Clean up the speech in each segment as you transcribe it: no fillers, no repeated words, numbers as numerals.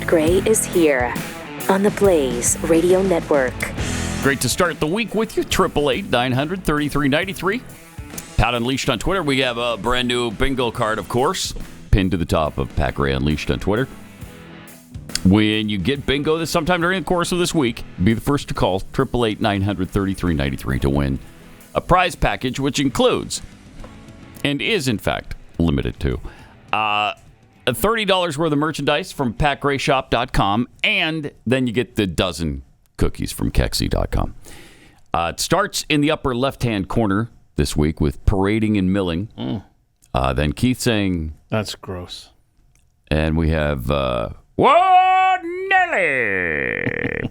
Pat Gray is here on the Blaze Radio Network. Great to start the week with you. 888-900-3393. Pat Unleashed on Twitter. We have a brand new bingo card, of course, pinned to the top of Pat Gray Unleashed on Twitter. When you get bingo this sometime during the course of this week, be the first to call 888-900-3393 to win a prize package, which includes, and is in fact limited to, $30 worth of merchandise from PatGrayShop.com, and then you get the dozen cookies from Kexi.com. It starts in the upper left-hand corner this week with parading and milling. Then Keith saying... That's gross. And we have... Whoa, Nelly!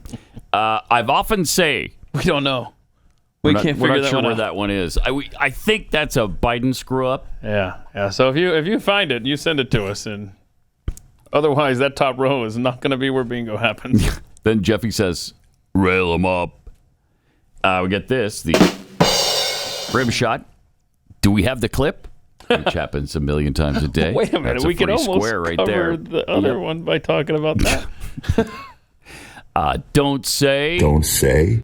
I've often say... We don't know. We can't figure that one out. We're not sure where that one is. I think that's a Biden screw-up. Yeah. So if you find it, you send it to us. And otherwise, that top row is not going to be where bingo happens. Then Jeffy says, rail them up. We get this, the rim shot. Do we have the clip? Which happens a million times a day. Wait a minute. That's we can almost right cover there. The other one by talking about that. Don't say. Don't say.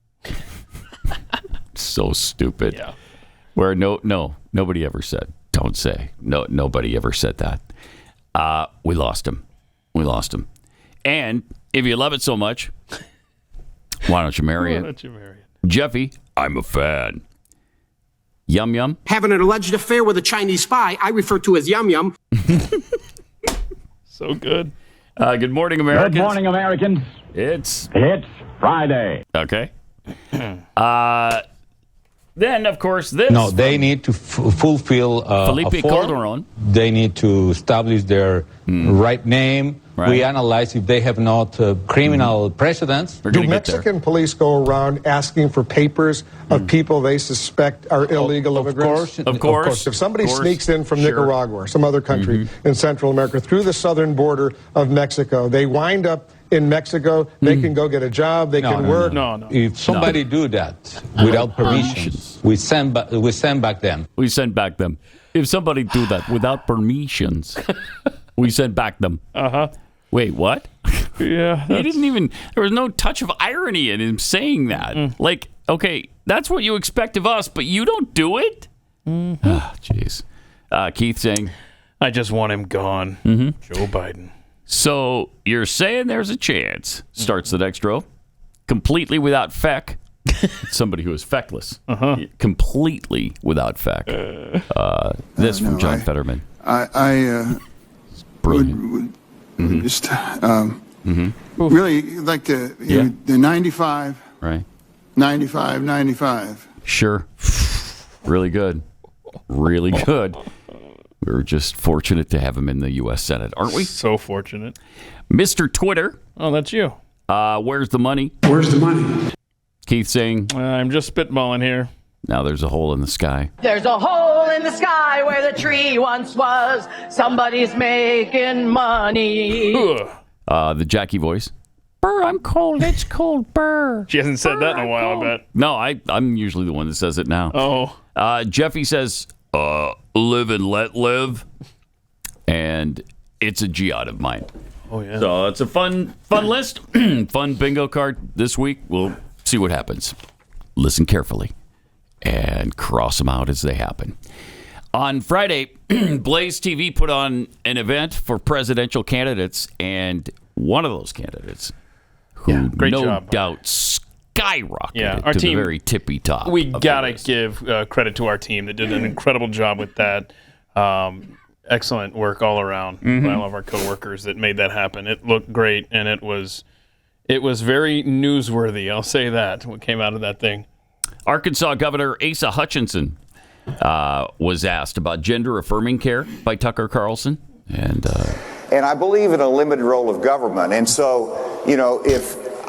So stupid. Yeah. Where nobody ever said don't say. Nobody ever said that. We lost him. And if you love it so much, why don't you marry it? Jeffy, I'm a fan. Yum yum. Having an alleged affair with a Chinese spy, I refer to as yum yum. So good. Good morning, Americans. Good morning, Americans. It's Friday. Okay. Then, of course, this. No, they need to fulfill Felipe Calderon. They need to establish their right name. Right. We analyze if they have not criminal precedents. Do Mexican police go around asking for papers of people they suspect are illegal immigrants? Of course. If somebody sneaks in from Nicaragua or some other country in Central America through the southern border of Mexico, they wind up in Mexico, they can go get a job, they can work. No. If somebody do that without permission, we send back them. We send back them. If somebody do that without permissions, we send back them. Wait, what? Yeah. He didn't even, there was no touch of irony in him saying that. Like, okay, that's what you expect of us, but you don't do it? Jeez. Keith saying, I just want him gone. Joe Biden. So you're saying there's a chance, starts the next row, completely without feck. Somebody who is feckless. Completely without feck. This from John Fetterman. Brilliant. Would just really like to, the 95. Right. 95. Sure. Really good. Really good. We were just fortunate to have him in the U.S. Senate, aren't we? So fortunate. Mr. Twitter. Oh, that's you. Where's the money? Where's the money? Keith saying, I'm just spitballing here. Now there's a hole in the sky. There's a hole in the sky where the tree once was. Somebody's making money. The Jackie voice. Burr, I'm cold. It's cold, Burr. She hasn't said that in a while, I bet. No, I'm usually the one that says it now. Oh. Jeffy says, live and let live. And it's a geode of mine. Oh, yeah. So it's a fun list. Fun bingo card this week. We'll see what happens. Listen carefully and cross them out as they happen. On Friday, Blaze TV put on an event for presidential candidates, and one of those candidates, who no doubt skyrocketed our to team, the very tippy top. We gotta give credit to our team that did an incredible job with that. Excellent work all around by all of our coworkers that made that happen. It looked great, and it was very newsworthy. I'll say that, what came out of that thing. Arkansas Governor Asa Hutchinson was asked about gender-affirming care by Tucker Carlson. And I believe in a limited role of government. And so,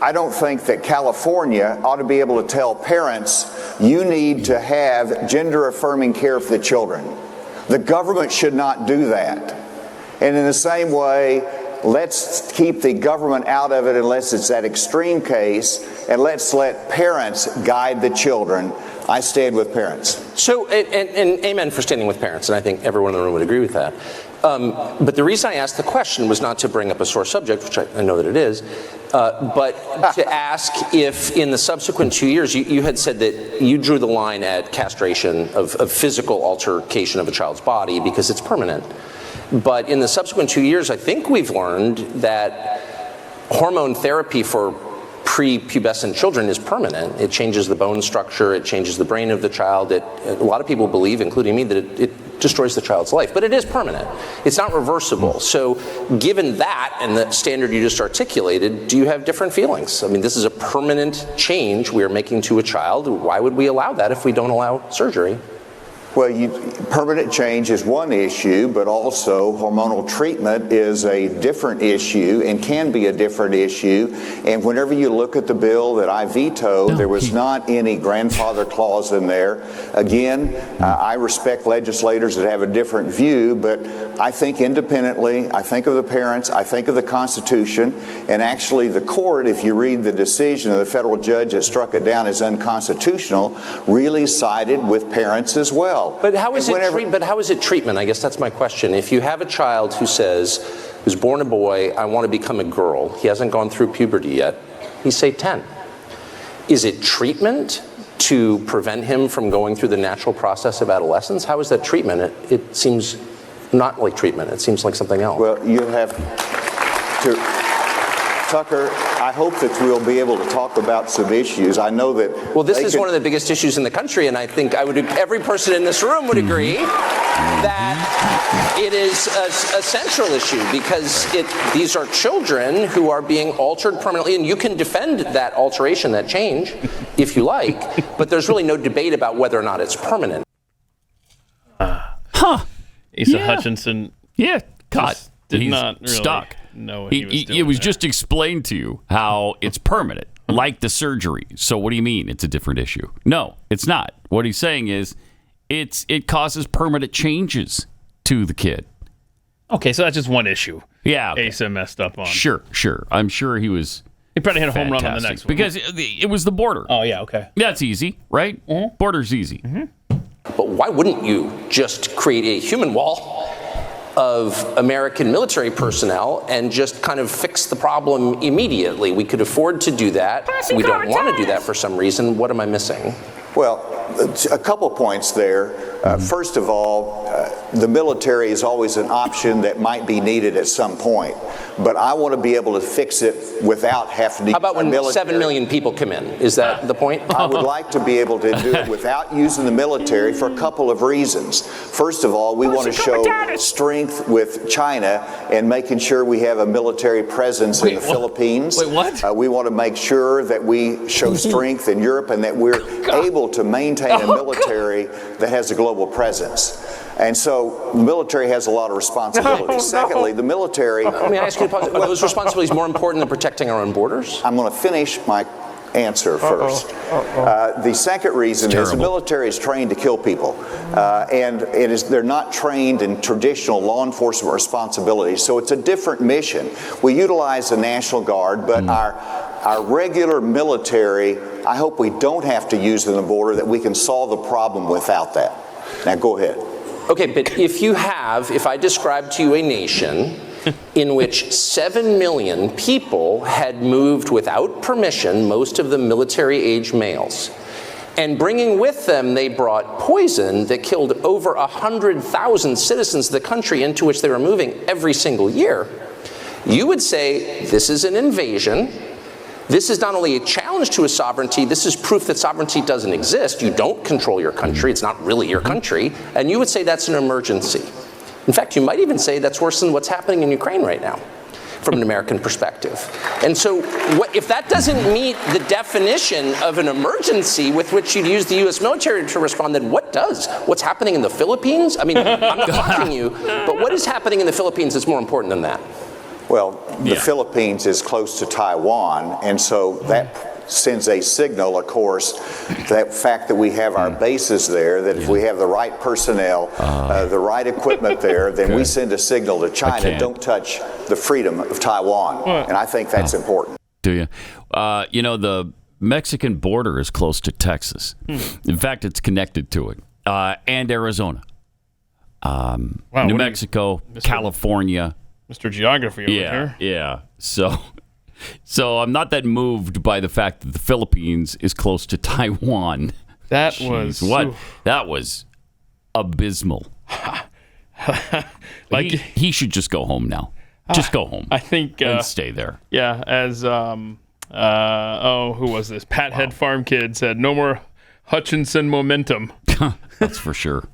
I don't think that California ought to be able to tell parents, you need to have gender-affirming care for the children. The government should not do that. And in the same way, let's keep the government out of it unless it's that extreme case, and let's let parents guide the children. I stand with parents. So, and amen for standing with parents, and I think everyone in the room would agree with that. But the reason I asked the question was not to bring up a sore subject, which I know that it is, but to ask if in the subsequent 2 years, you had said that you drew the line at castration of physical altercation of a child's body because it's permanent. But in the subsequent 2 years, I think we've learned that hormone therapy for prepubescent children is permanent. It changes the bone structure, it changes the brain of the child. A lot of people believe, including me, that it destroys the child's life, but it is permanent. It's not reversible. So given that and the standard you just articulated, do you have different feelings? I mean, this is a permanent change we are making to a child. Why would we allow that if we don't allow surgery? Well, permanent change is one issue, but also hormonal treatment is a different issue and can be a different issue. And whenever you look at the bill that I vetoed, there was not any grandfather clause in there. Again, I respect legislators that have a different view, but I think independently, I think of the parents, I think of the Constitution, and actually the court, if you read the decision of the federal judge that struck it down as unconstitutional, really sided with parents as well. But how is it treatment? I guess that's my question. If you have a child who's born a boy, I want to become a girl. He hasn't gone through puberty yet. He's say 10. Is it treatment to prevent him from going through the natural process of adolescence? How is that treatment? It seems not like treatment. It seems like something else. Well, you have to. Tucker, I hope that we'll be able to talk about some issues. I know that. Well, this is one of the biggest issues in the country, and I think every person in this room would agree that it is a central issue because these are children who are being altered permanently, and you can defend that alteration, that change, if you like, but there's really no debate about whether or not it's permanent. Asa Hutchinson. Yeah, did not really stuck. Know what he was doing. It was just explained to you how it's permanent, like the surgery. So what do you mean it's a different issue? No, it's not. What he's saying is it causes permanent changes to the kid. Okay, so that's just one issue. Yeah. Okay. Asa messed up on. Sure. I'm sure he was. He probably hit a home run on the next one. Because it was the border. Oh, yeah, okay. That's easy, right? Mm-hmm. Border's easy. Mm-hmm. But why wouldn't you just create a human wall of American military personnel and just kind of fix the problem immediately? We could afford to do that. We don't want to do that for some reason. What am I missing? Well, a couple points there. First of all, the military is always an option that might be needed at some point. But I want to be able to fix it without having to. How about when 7 million people come in? Is that the point? I would like to be able to do it without using the military for a couple of reasons. First of all, we want to show strength with China and making sure we have a military presence in the Philippines. Wait, what? We want to make sure that we show strength in Europe and that we're able to maintain a military that has a global presence. And so the military has a lot of responsibilities. Secondly, the military. Let me ask you, are those responsibilities more important than protecting our own borders? I'm going to finish my answer first. The second reason is the military is trained to kill people, and they're not trained in traditional law enforcement responsibilities. So it's a different mission. We utilize the National Guard, but our regular military, I hope we don't have to use in the border, that we can solve the problem without that. Now go ahead. Okay, but if I describe to you a nation in which 7 million people had moved without permission, most of them military-age males, and bringing with them, they brought poison that killed over 100,000 citizens of the country into which they were moving every single year, you would say this is an invasion. This is not only a challenge to a sovereignty, this is proof that sovereignty doesn't exist. You don't control your country. It's not really your country. And you would say that's an emergency. In fact, you might even say that's worse than what's happening in Ukraine right now, from an American perspective. And so if that doesn't meet the definition of an emergency with which you'd use the U.S. military to respond, then what does? What's happening in the Philippines? I mean, I'm not mocking you, but what is happening in the Philippines is more important than that? Well, the Philippines is close to Taiwan, and so that sends a signal, of course, that fact that we have our bases there, that if we have the right personnel, the right equipment there, then we send a signal to China, don't touch the freedom of Taiwan. And I think that's important. Do you? The Mexican border is close to Texas. In fact, it's connected to it, and Arizona. New Mexico, California. Mr. Geography over here. Yeah. So I'm not that moved by the fact that the Philippines is close to Taiwan. That was abysmal. He should just go home now. Just go home. I think and stay there. Yeah, as who was this? Pat Head Farm Kid said, "No more Hutchinson momentum." That's for sure.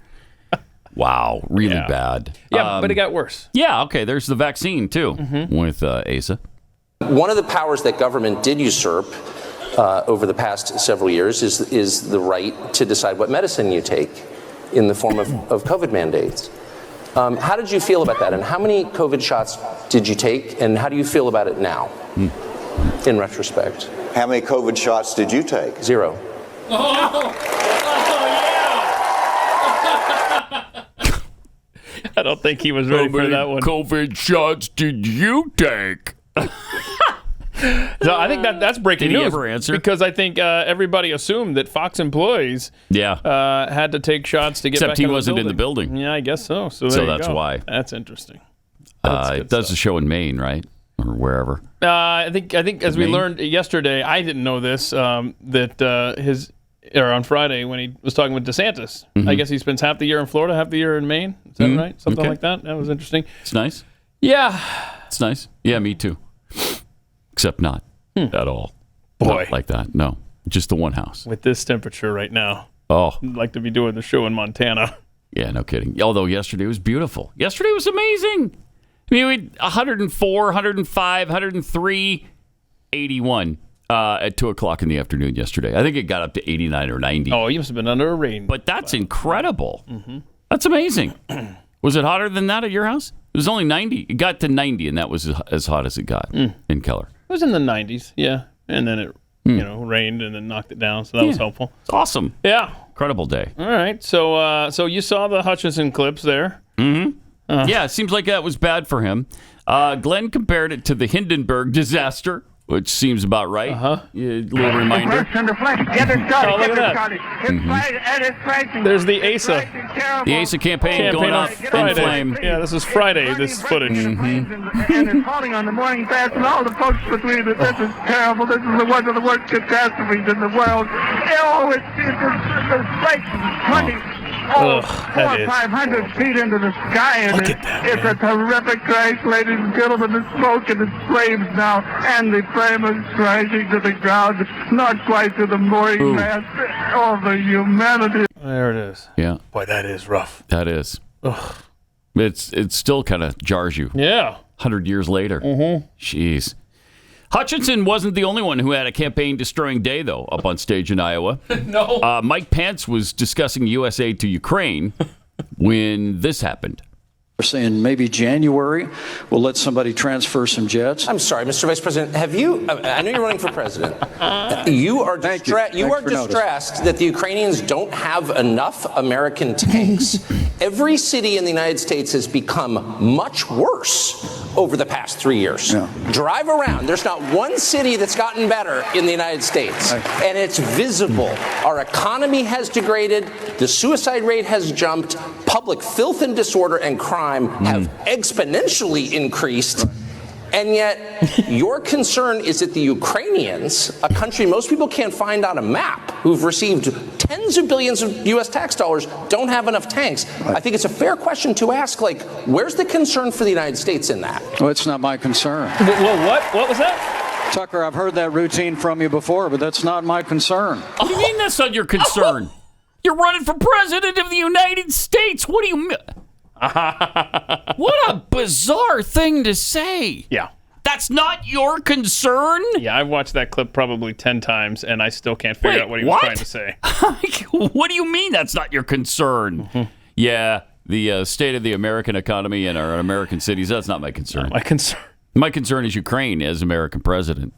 Wow, really bad. Yeah, but it got worse. Yeah, okay. There's the vaccine too with Asa. One of the powers that government did usurp over the past several years is the right to decide what medicine you take in the form of COVID mandates. How did you feel about that? And how many COVID shots did you take? And how do you feel about it now, in retrospect? How many COVID shots did you take? 0. I don't think he was ready for that one. COVID shots did you take? So I think that's breaking Did he news. ever answer? Because I think everybody assumed that Fox employees had to take shots to get Except back he into wasn't the in the building. Yeah, I guess so. So that's why. That's interesting. It does a show in Maine, right? Or wherever. I think as we learned yesterday, I didn't know this, that on Friday when he was talking with DeSantis, I guess he spends half the year in Florida, half the year in Maine. Is that right? Something like that. That was interesting. It's nice. Yeah. It's nice. Yeah, me too. Except not at all. Boy. Not like that. No. Just the one house. With this temperature right now. Oh. I'd like to be doing the show in Montana. Yeah, no kidding. Although yesterday was beautiful. Yesterday was amazing. I mean, we had 104, 105, 103, 81 at 2 o'clock in the afternoon yesterday. I think it got up to 89 or 90. Oh, you must have been under a rain. But that's incredible. That's amazing. Was it hotter than that at your house? It was only 90. It got to 90, and that was as hot as it got in Keller. It was in the 90s, yeah. And then it rained and then knocked it down, so that was helpful. It's awesome. Yeah. Incredible day. All right. So you saw the Hutchinson clips there. Yeah, it seems like that was bad for him. Glenn compared it to the Hindenburg disaster, which seems about right. A little reminder. Oh, look at that. There's the ASA. The ASA campaign going on off in Friday. flame. Yeah, this is Friday, this footage. And it's falling on the morning fast, and all the folks between that this is terrible. This is one of the worst catastrophes in the world. Oh, it's like 400 or 500 feet into the sky, and it's a terrific crash, ladies and gentlemen. The smoke and the flames now, and the flame is crashing to the ground, not quite to the mooring mast. Oh, the humanity. There it is. Yeah. Boy, that is rough. That is. Ugh. It still kind of jars you. Yeah. 100 years later. Jeez. Hutchinson wasn't the only one who had a campaign-destroying day, though, up on stage in Iowa. No. Mike Pence was discussing U.S. aid to Ukraine when this happened. We're saying maybe January we'll let somebody transfer some jets. I'm sorry, Mr. Vice President. Have you? I know you're running for president. You are distressed that the Ukrainians don't have enough American tanks. Every city in the United States has become much worse over the past 3 years. Yeah. Drive around. There's not one city that's gotten better in the United States, and it's visible. Our economy has degraded. The suicide rate has jumped. Public filth and disorder and crime have exponentially increased, and yet your concern is that the Ukrainians, a country most people can't find on a map, who've received tens of billions of U.S. tax dollars, don't have enough tanks. I think it's a fair question to ask, where's the concern for the United States in that? Well, it's not my concern. Well, what was that? Tucker, I've heard that routine from you before, but that's not my concern. What do you mean that's not your concern? You're running for president of the United States. What do you mean? What a bizarre thing to say. Yeah. That's not your concern? Yeah, I've watched that clip probably 10 times, and I still can't figure out what he was trying to say. What do you mean that's not your concern? Yeah, the state of the American economy and our American cities, that's not my concern. Not my concern. My concern is Ukraine as American president.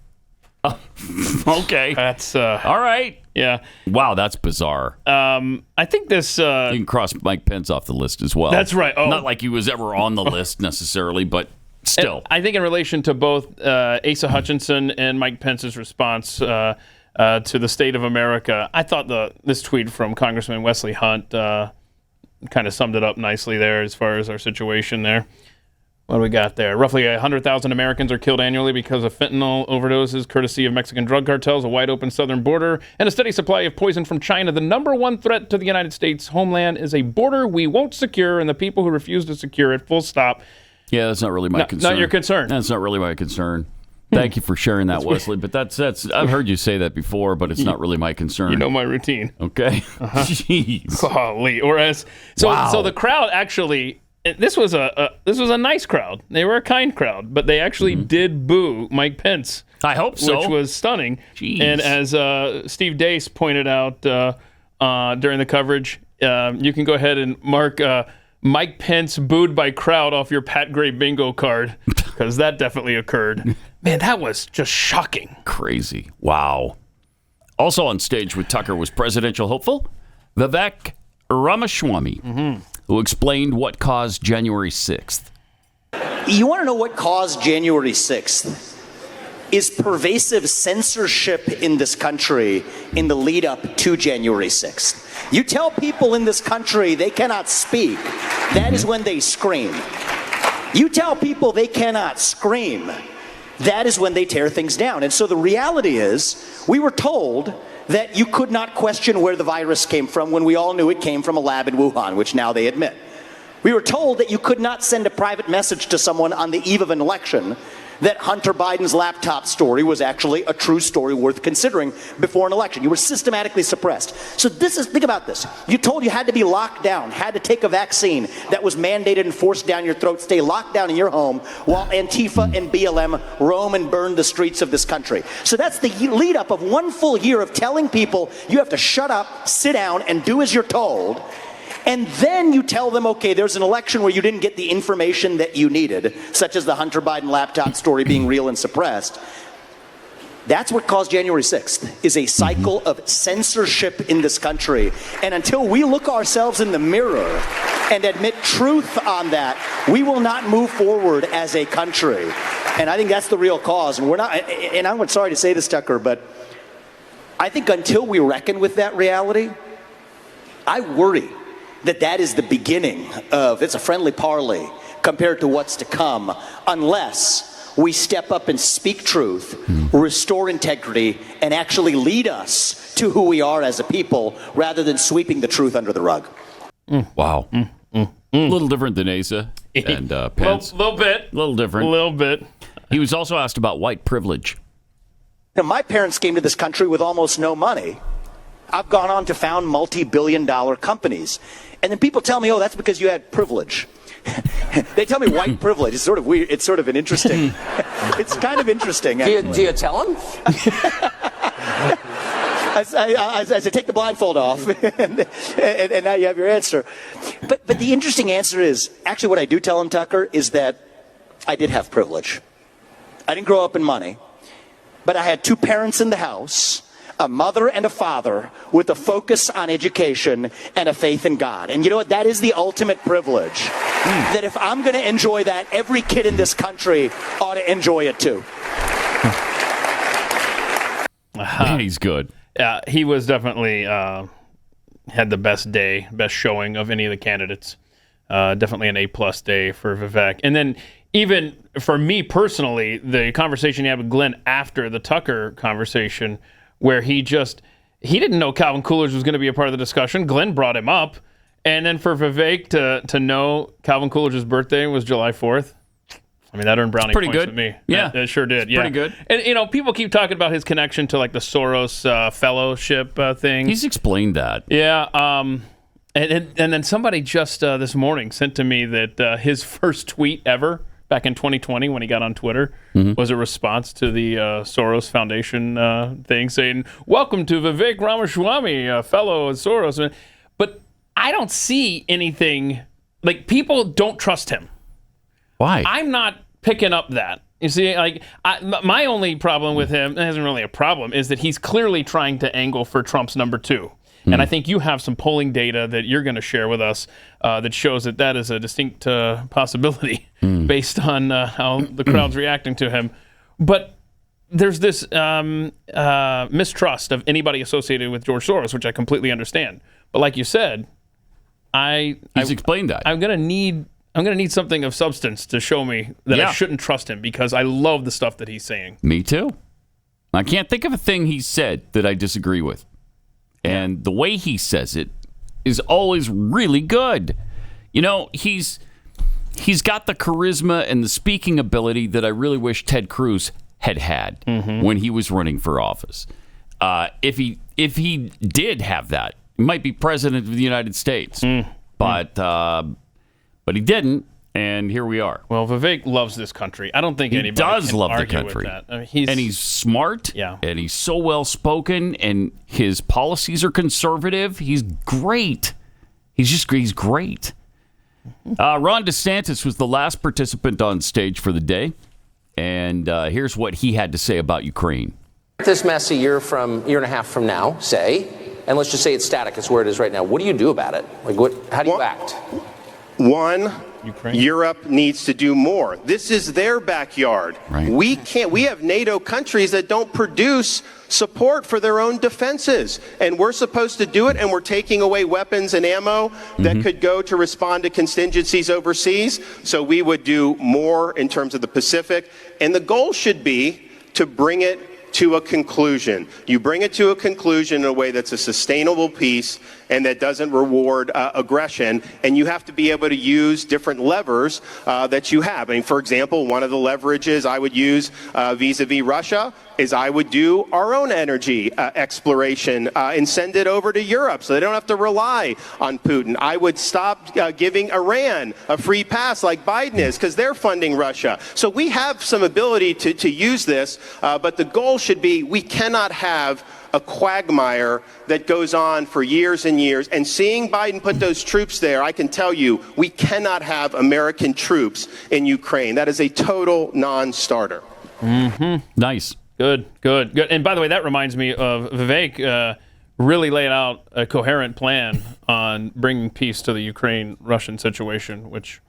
Okay. That's all right. Yeah. Wow, that's bizarre. I think this. You can cross Mike Pence off the list as well. That's right. Oh. Not like he was ever on the list necessarily, but still. And I think in relation to both Asa Hutchinson and Mike Pence's response to the state of America, I thought this tweet from Congressman Wesley Hunt kind of summed it up nicely there as far as our situation there. What do we got there? Roughly 100,000 Americans are killed annually because of fentanyl overdoses, courtesy of Mexican drug cartels, a wide-open southern border, and a steady supply of poison from China. The number one threat to the United States homeland is a border we won't secure and the people who refuse to secure it, full stop. Yeah, that's not really my concern. Not your concern. That's not really my concern. Thank you for sharing that, Wesley. But that's I've heard you say that before, but it's not really my concern. You know my routine. Okay. Jeez. Golly. So the crowd actually... This was a nice crowd. They were a kind crowd, but they actually did boo Mike Pence. I hope so. Which was stunning. Jeez. And as Steve Dace pointed out during the coverage, you can go ahead and mark Mike Pence booed by crowd off your Pat Gray bingo card, because that definitely occurred. Man, that was just shocking. Crazy. Wow. Also on stage with Tucker was presidential hopeful Vivek Ramaswamy, who explained what caused January 6th. You want to know what caused January 6th? Is pervasive censorship in this country in the lead up to January 6th. You tell people in this country they cannot speak, that is when they scream. You tell people they cannot scream, that is when they tear things down. And so the reality is, we were told that you could not question where the virus came from when we all knew it came from a lab in Wuhan, which now they admit. We were told that you could not send a private message to someone on the eve of an election that Hunter Biden's laptop story was actually a true story worth considering before an election. You were systematically suppressed. So think about this. You told you had to be locked down, had to take a vaccine that was mandated and forced down your throat, stay locked down in your home while Antifa and BLM roam and burn the streets of this country. So that's the lead up of one full year of telling people you have to shut up, sit down, and do as you're told. And then you tell them, okay, there's an election where you didn't get the information that you needed, such as the Hunter Biden laptop story being real and suppressed. That's what caused January 6th, is a cycle of censorship in this country. And until we look ourselves in the mirror and admit truth on that, we will not move forward as a country. And I think that's the real cause. And I'm sorry to say this, Tucker, but I think until we reckon with that reality, I worry that is the beginning of, it's a friendly parley compared to what's to come, unless we step up and speak truth, restore integrity, and actually lead us to who we are as a people, rather than sweeping the truth under the rug. Wow. A little different than Asa and Pence. A little bit. A little different. A little bit. He was also asked about white privilege. Now, my parents came to this country with almost no money. I've gone on to found multi-billion-dollar companies. And then people tell me, oh, that's because you had privilege. They tell me white privilege. It's sort of weird. It's sort of an interesting. It's kind of interesting. Do you tell them? I said, take the blindfold off, and now you have your answer. But the interesting answer is, actually what I do tell them, Tucker, is that I did have privilege. I didn't grow up in money, but I had two parents in the house, a mother and a father, with a focus on education and a faith in God. And you know what? That is the ultimate privilege. That if I'm going to enjoy that, every kid in this country ought to enjoy it too. Man, he's good. Yeah, he was definitely had the best showing of any of the candidates. Definitely an A+ day for Vivek. And then even for me personally, the conversation he had with Glenn after the Tucker conversation, where he didn't know Calvin Coolidge was going to be a part of the discussion. Glenn brought him up. And then for Vivek to know Calvin Coolidge's birthday was July 4th, I mean, that earned brownie points with me. Yeah. It sure did. Pretty good. And, people keep talking about his connection to, like, the Soros fellowship thing. He's explained that. Yeah. And then somebody just this morning sent to me that his first tweet ever back in 2020 when he got on Twitter was a response to the Soros Foundation thing saying, welcome to Vivek Ramaswamy, fellow Soros. But I don't see anything, like, people don't trust him. Why? I'm not picking up that. You see, like, my only problem with him, it isn't really a problem, is that he's clearly trying to angle for Trump's number 2. And I think you have some polling data that you're going to share with us that shows that is a distinct possibility based on how the crowd's reacting to him. But there's this mistrust of anybody associated with George Soros, which I completely understand. But like you said, He's explained that. I'm gonna need something of substance to show me that I shouldn't trust him, because I love the stuff that he's saying. Me too. I can't think of a thing he said that I disagree with. And the way he says it is always really good. You know, he's got the charisma and the speaking ability that I really wish Ted Cruz had when he was running for office. If he did have that, he might be president of the United States. But he didn't, and here we are. Well, Vivek loves this country. I don't think anybody does can love the argue country. with that. I mean, he's smart, and he's so well spoken, and his policies are conservative. He's great. He's great. Ron DeSantis was the last participant on stage for the day, and here's what he had to say about Ukraine. This mess a year and a half from now, say, and let's just say it's static, it's where it is right now. What do you do about it? How do you act? One, Europe needs to do more. This is their backyard. Right. We have NATO countries that don't produce support for their own defenses, and we're supposed to do it, and we're taking away weapons and ammo that could go to respond to contingencies overseas. So we would do more in terms of the Pacific, and the goal should be to bring it to a conclusion. You bring it to a conclusion in a way that's a sustainable peace and that doesn't reward aggression. And you have to be able to use different levers that you have. I mean, for example, one of the leverages I would use vis-a-vis Russia is I would do our own energy exploration and send it over to Europe so they don't have to rely on Putin. I would stop giving Iran a free pass like Biden is because they're funding Russia. So we have some ability to use this, but the goal should be we cannot have a quagmire that goes on for years and years. And seeing Biden put those troops there, I can tell you, we cannot have American troops in Ukraine. That is a total non-starter. Nice. Good. And by the way, that reminds me of Vivek really laid out a coherent plan on bringing peace to the Ukraine-Russian situation, which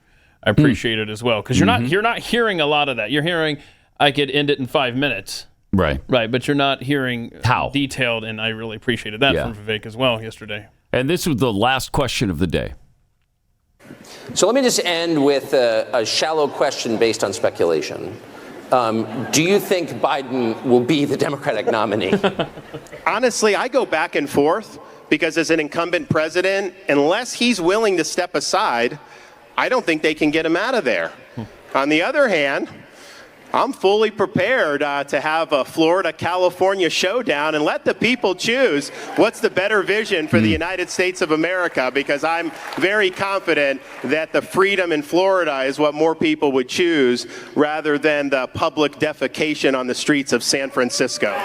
I appreciated as well. Because you're not hearing a lot of that. You're hearing, I could end it in 5 minutes. Right. But you're not hearing how detailed, and I really appreciated that from Vivek as well yesterday. And this was the last question of the day. So let me just end with a shallow question based on speculation. Do you think Biden will be the Democratic nominee? Honestly, I go back and forth because as an incumbent president, unless he's willing to step aside, I don't think they can get him out of there. On the other hand, I'm fully prepared to have a Florida-California showdown and let the people choose what's the better vision for the United States of America, because I'm very confident that the freedom in Florida is what more people would choose rather than the public defecation on the streets of San Francisco.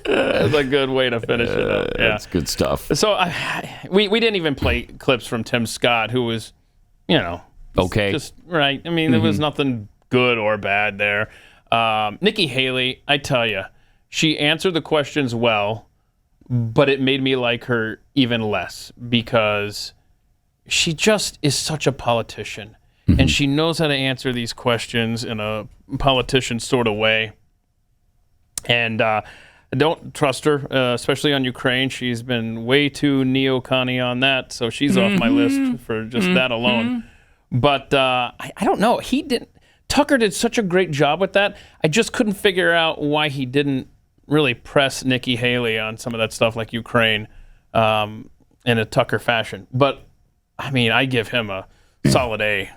That's a good way to finish it up. Yeah. That's good stuff. So we didn't even play clips from Tim Scott, who was, okay. Just right. I mean, there was nothing good or bad there. Nikki Haley, I tell you, she answered the questions well, but it made me like her even less because she just is such a politician. And she knows how to answer these questions in a politician sort of way. And I don't trust her, especially on Ukraine. She's been way too neocon on that, so she's off my list for just that alone. But I don't know. Tucker did such a great job with that. I just couldn't figure out why he didn't really press Nikki Haley on some of that stuff like Ukraine in a Tucker fashion. But, I mean, I give him a solid A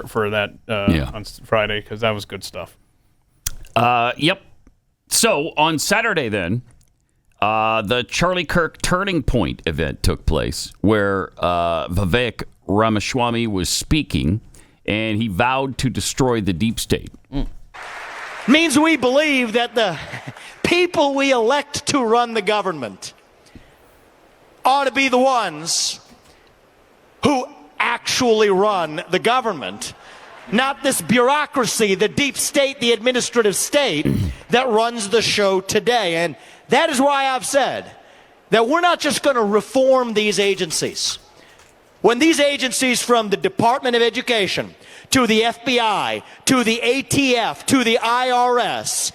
for that on Friday because that was good stuff. Yep. So, on Saturday then, the Charlie Kirk Turning Point event took place where Vivek Ramaswamy was speaking, and he vowed to destroy the deep state. Means we believe that the people we elect to run the government ought to be the ones who actually run the government, not this bureaucracy, the deep state, the administrative state that runs the show today. And that is why I've said that we're not just going to reform these agencies. When these agencies from the Department of Education to the FBI, to the ATF, to the IRS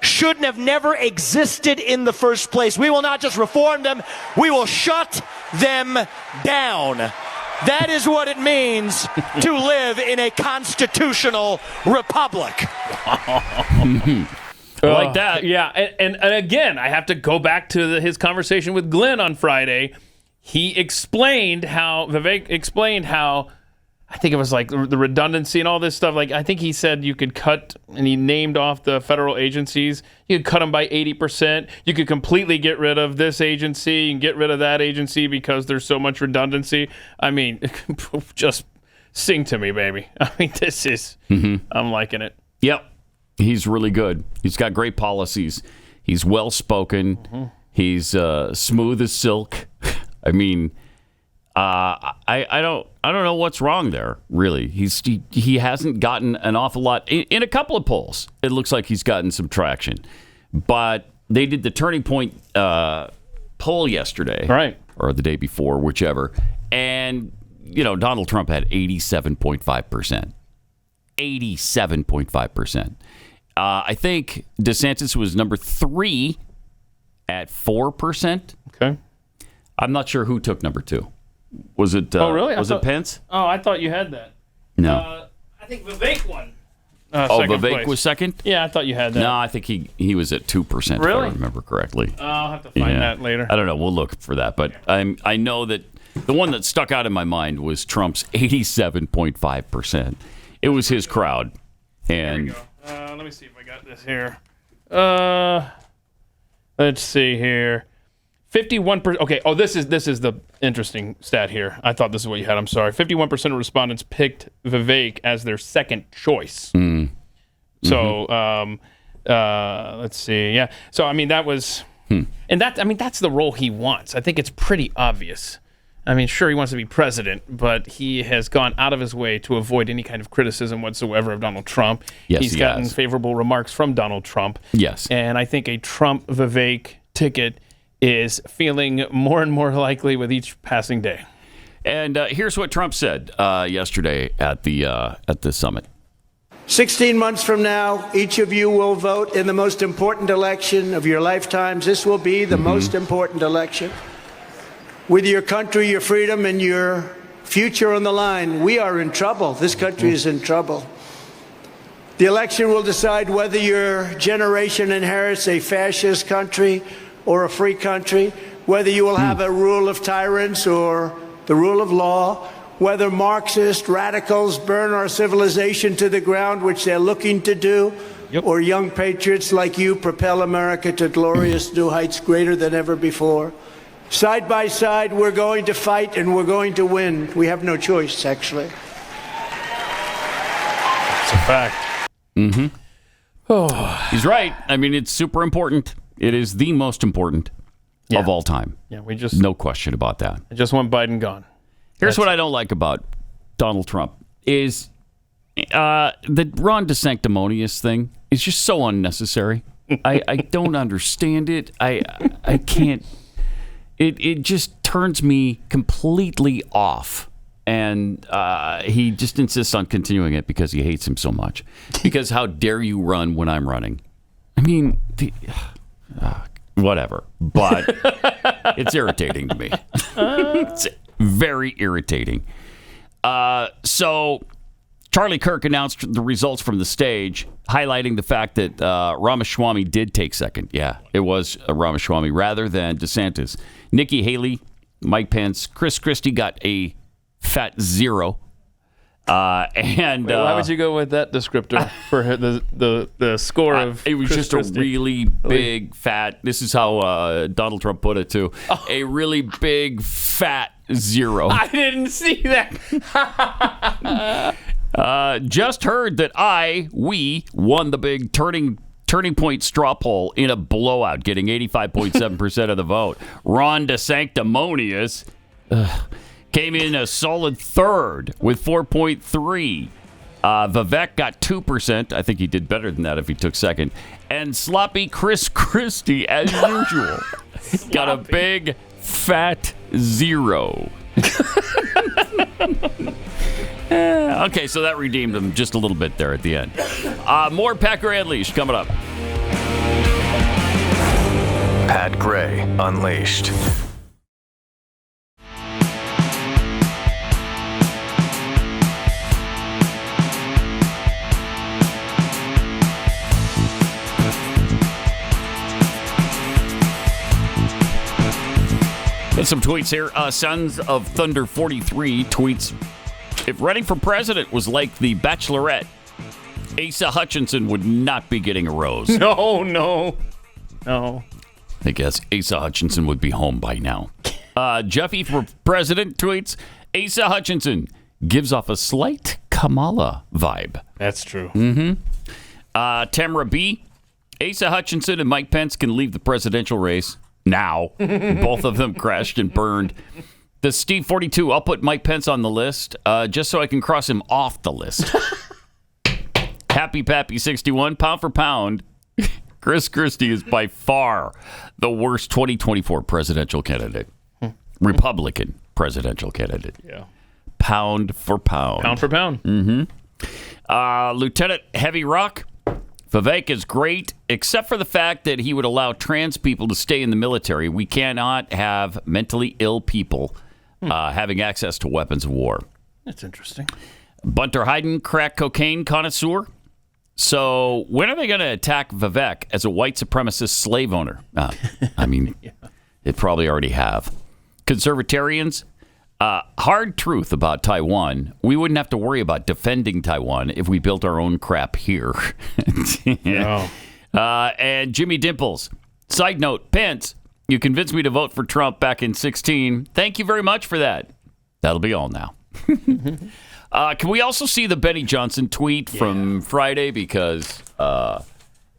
shouldn't have never existed in the first place. We will not just reform them, we will shut them down. That is what it means to live in a constitutional republic. Like that. Yeah, and again, I have to go back to his conversation with Glenn on Friday. Vivek explained how, I think it was like the redundancy and all this stuff. Like, I think he said you could cut, and he named off the federal agencies. You could cut them by 80%. You could completely get rid of this agency and get rid of that agency because there's so much redundancy. I mean, just sing to me, baby. I mean, this is, I'm liking it. Yep. He's really good. He's got great policies. He's well-spoken. He's smooth as silk. I mean, I don't know what's wrong there, really. He hasn't gotten an awful lot. In a couple of polls, it looks like he's gotten some traction. But they did the Turning Point poll yesterday. Right. Or the day before, whichever. And, Donald Trump had 87.5%. 87.5%. I think DeSantis was number 3 at 4%. Okay. I'm not sure who took number 2. Was it? Oh, really? Was it Pence? Oh, I thought you had that. No. I think Vivek won. Vivek place. was second? Yeah, I thought you had that. No, I think he was at 2%. If I remember correctly. I'll have to find that later. I don't know. We'll look for that. But I know that the one that stuck out in my mind was Trump's 87.5%. It was his crowd. And Here we go. Let me see if I got this here. Let's see here. 51%. Okay. Oh, this is the interesting stat here. I thought this is what you had. I'm sorry. 51% of respondents picked Vivek as their second choice. So, let's see. Yeah. So, I mean, that was, and that's the role he wants. I think it's pretty obvious. I mean, sure, he wants to be president, but he has gone out of his way to avoid any kind of criticism whatsoever of Donald Trump. Yes, He's gotten favorable remarks from Donald Trump. Yes. And I think a Trump-Vivek ticket is feeling more and more likely with each passing day. And here's what Trump said yesterday at the summit. 16 months from now, each of you will vote in the most important election of your lifetimes. This will be the most important election. With your country, your freedom, and your future on the line, we are in trouble. This country is in trouble. The election will decide whether your generation inherits a fascist country or a free country, whether you will have a rule of tyrants or the rule of law, whether Marxist radicals burn our civilization to the ground, which they're looking to do, or young patriots like you propel America to glorious new heights greater than ever before. Side by side, we're going to fight and we're going to win. We have no choice, actually. It's a fact. He's right. I mean, it's super important. It is the most important of all time. Yeah, no question about that. I just want Biden gone. Here's what I don't like about Donald Trump is the Ron DeSanctimonious thing is just so unnecessary. I don't understand it. I can't. It just turns me completely off. And he just insists on continuing it because he hates him so much. Because how dare you run when I'm running? I mean, whatever. But it's irritating to me. It's very irritating. So Charlie Kirk announced the results from the stage, highlighting the fact that Ramaswamy did take second. Yeah, it was Ramaswamy rather than DeSantis. Nikki Haley, Mike Pence, Chris Christie got a fat 0. And wait, why would you go with that descriptor for the score of it was Chris just Christie? A really big fat. This is how Donald Trump put it too. A really big fat 0. I didn't see that. Just heard that we won the big turning point straw poll in a blowout, getting 85.7% of the vote. Ron DeSanctimonious came in a solid third with 4.3. Vivek got 2%. I think he did better than that if he took second. And sloppy Chris Christie, as usual, got a big fat 0. Okay, so that redeemed him just a little bit there at the end. More Packer Unleashed coming up. Pat Gray Unleashed. Got some tweets here. Sons of Thunder 43 tweets, if running for president was like The Bachelorette, Asa Hutchinson would not be getting a rose. No. I guess Asa Hutchinson would be home by now. Jeffy for president tweets, Asa Hutchinson gives off a slight Kamala vibe. That's true. Tamara B, Asa Hutchinson and Mike Pence can leave the presidential race now. Both of them crashed and burned. The Steve 42, I'll put Mike Pence on the list just so I can cross him off the list. Happy Pappy 61, pound for pound, Chris Christie is by far the worst 2024 presidential candidate. Republican presidential candidate. Yeah. Pound for pound. Pound for pound. Lieutenant Heavy Rock, Vivek is great, except for the fact that he would allow trans people to stay in the military. We cannot have mentally ill people having access to weapons of war. That's interesting. Bunter Hayden, crack cocaine connoisseur. So when are they going to attack Vivek as a white supremacist slave owner? I mean, it probably already have. Conservatarians, hard truth about Taiwan. We wouldn't have to worry about defending Taiwan if we built our own crap here. And Jimmy Dimples. Side note, Pence, you convinced me to vote for Trump back in 2016. Thank you very much for that. That'll be all now. Can we also see the Benny Johnson tweet from Friday? Because I